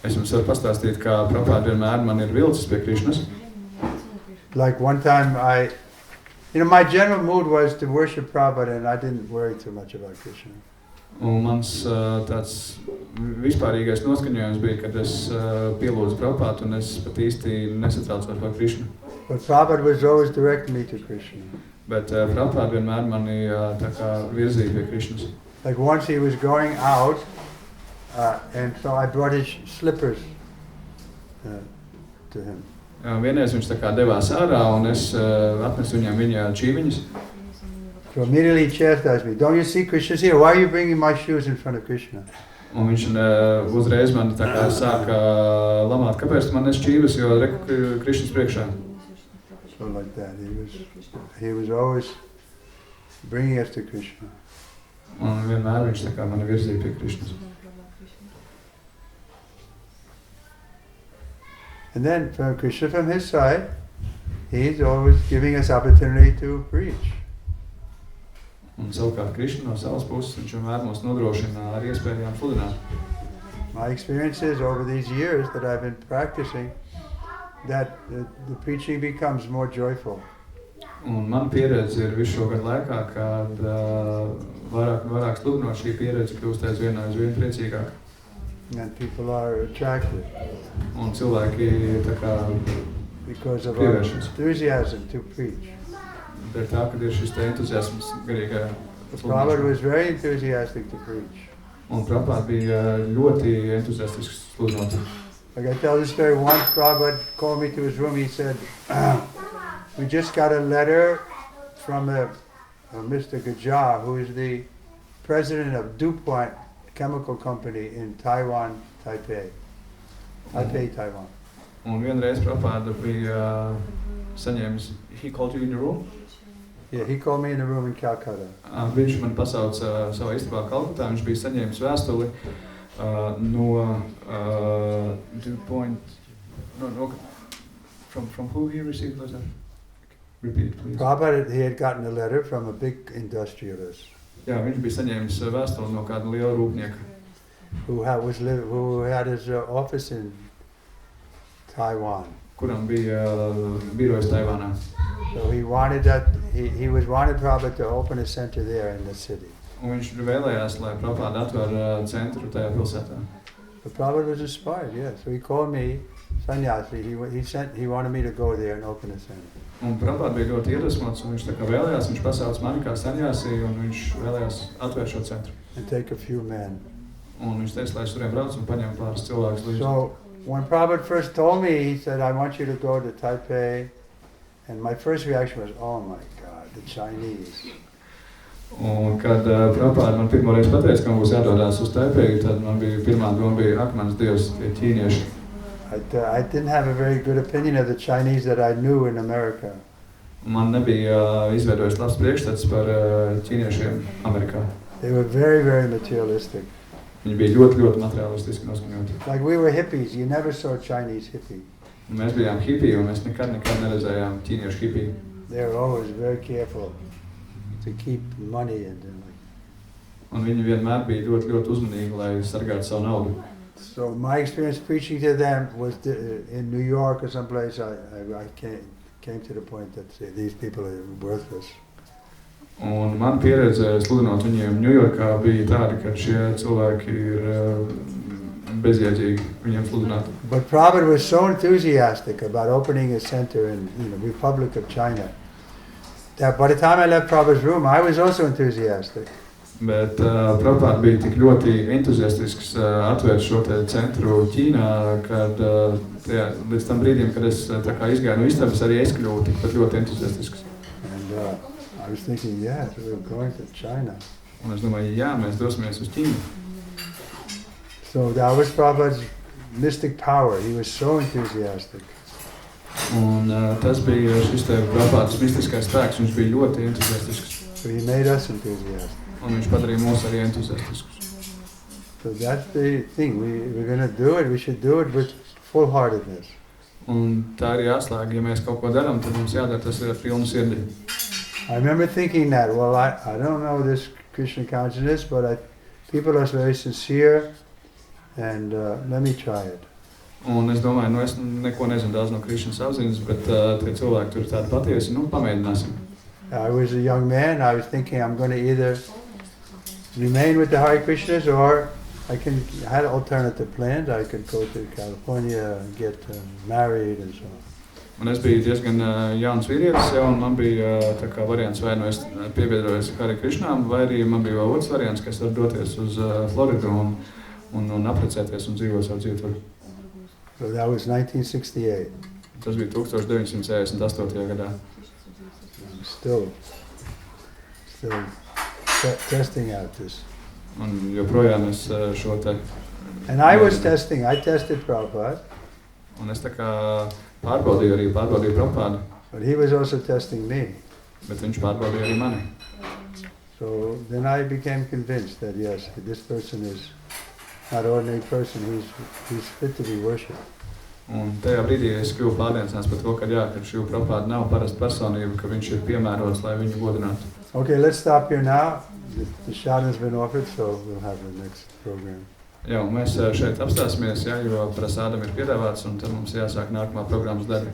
Es jums varu pastāstīt, kā Prabhupada vienmēr man ir vilcis pie Krishnas. Like one time my general mood was to worship Prabhupada and I didn't worry too much about Krishna. Un mans tāds vispārīgais noskaņojums bija, kad es pielūdzu Prabhupādu un es pat īsti nesatraucos par Krishnu. But Prabhupada was always directing me to Krishna. Bet Prabhupada vienmēr mani tā kā virzīja pie Krishnas. Like once he was going out, and so I brought his slippers to him. Vienreiz viņš tā kā devās ārā un es atnesu viņam viņa čīviņas. So immediately he chastised me. Don't you see Krishna's here? Why are you bringing my shoes in front of Krishna? Un viņš uzreiz man tā kā sāka lamāt, kāpēc man nes čīvas, jo reku Krishnas priekšā. So like that, he was always bringing us to Krishna. Un vienmēr viņš tā kā mani virzīja pie Krishnas. And then from Krishna from his side, he's always giving us opportunity to preach. Un savukārt Krishna no savas puses, viņš vienmēr mūs nodrošina ar iespējām sludināt. My experience is over these years that I've been practicing that the preaching becomes more joyful. Un man pieredze ir visu šo gadu laikā, kad vairāk sludinot šī pieredze kļūst aizvien priecīgāk. And people are attracted. Un cilvēki tā kā because of our enthusiasm to preach. Dēļ tā, kad ir šis te entuziasms garīgajā sludināšanā. Prabhupada was very enthusiastic to preach. Un Prabhupada bija ļoti entuziastisks sludinot. Like I tell this story, once Prabhupada called me to his room, he said, we just got a letter from Mr. Gajar, who is the president of DuPont Chemical Company in Taiwan, Taipei, Taiwan. Un vienreiz Prabhupada bija saņēmis, he called you in your room? Yeah, he called me in the room in Calcutta. Viņš man pasauca savā istabā Kalkutā, viņš bija saņēmis vēstuli from who he received letter? Repeat, please. Prabhupada, he had gotten a letter from a big industrialist. Jā, viņš bija saņēmis vēstuli no kāda liela rūpnieka. Who had his office in Taiwan. Kuram bija birojas Taivānā. So he wanted wanted Prabhupada to open a center there in the city. Un viņš vēlējās, lai Prabhupada atver centru tajā pilsētā. But Prabhupada was inspired, yeah. So he called me, sannyasi. He wanted me to go there and open a center. Un Prabhupada bija ļoti iedvesmots, un viņš tā kā vēlējās, viņš pasauca mani kā sannyasi, un viņš vēlējās atvērt šo centru. And take a few men. Un viņš teica, lai es turiem brauc un paņem pāris cilvēkus līdzi. So when Prabhupada first told me, he said, I want you to go to Taipei. And my first reaction was, oh my God, the Chinese. Un kad Prabhupada man pirmo reizi pateica, ka man būs jādodās uz Taipei, tad man bija pirmā doma bija, ak, mans Dievs, tie ķīnieši. I didn't have a very good opinion of the Chinese that I knew in America. Man nebija izveidojis labs priekšstats par ķīniešiem Amerikā. They were very, very materialistic. Viņi bija ļoti, ļoti materialistiski noskaņoti. Like we were hippies, you never saw a Chinese hippie. Un mēs bijām hipiji, un mēs nekad neredzējām ķīniešu hipiju. They were always very careful to keep money and Un viņi vienmēr bija ļoti, ļoti uzmanīgi, lai sargātu savu naudu. So my experience preaching to them was in New York or someplace. I came to the point that these people are worthless. Un man pieredze sludinot viņiem Ņujorkā bija tāda, ka šie cilvēki ir bezjēdzīgi viņiem sludināt. But Prabhupada was so enthusiastic about opening a center in the Republic of China that by the time I left Prabhupada's room, I was also enthusiastic. Bet Prabhupada bija tik ļoti entuziastisks atvērt šo te centru Ķīnā, kad līdz tam brīdim, kad es tā kā izgāju no istabas, arī es kļuvu tikpat ļoti entuziastisks. And I was thinking, yes, we're going to China. Un es domāju, jā, mēs dosimies uz Ķīnu. So that was Prabhupada's mystic power. He was so enthusiastic. Un tas bija šis te Prabhupadas mistiskais spēks, viņš bija ļoti entuziastisks. So he made us enthusiastic. Un viņš padarīja mūs arī entuziastiskus. So that's the thing. We're going to do it. We should do it with full-heartedness. Un tā ir jāslēg, ja mēs kaut ko darām, tad mums jādara tas ar pilnu sirdi. I remember thinking that, well, I don't know this Krishna consciousness, but people are very sincere, and let me try it. Un es domāju, es neko nezinu daudz no Krišnas apziņas, bet tie cilvēki tur ir tādi patiesi, pamēģināsim. I was a young man. I was thinking I'm going to either remain with the Hare Krishnas or I had alternative plans. I could go to California and get married and so on. Un es biju diezgan jauns vīrietis, un man bija tā kā variants, vai es piebiedrojos Hare Krishnām, vai arī man bija otrs variants, ka es varu doties uz Floridu un apprecēties un dzīvot savu dzīvi tur. So that was 1968. Tas bija 1968. gadā. Still testing out this. Un joprojām es šo te... And I was testing. I tested Prabhupada. Un es tā kā pārbaudīju Prabhupādu. But he was also testing me. Bet viņš pārbaudīja arī mani. So then I became convinced that yes, this person is not an ordinary person. He's fit to be worshipped. Un tajā brīdī es kļuvu pārliecināts par to, ka šī Prabhupāda nav parasta personība, ka viņš ir piemērots, lai viņu godinātu. Okay, let's stop here now. The shot has been offered, so we'll have the next program. Jā, un mēs šeit apstāsimies, jo prasādam ir piedāvāts, un tad mums jāsāk nākamā programmas daļa.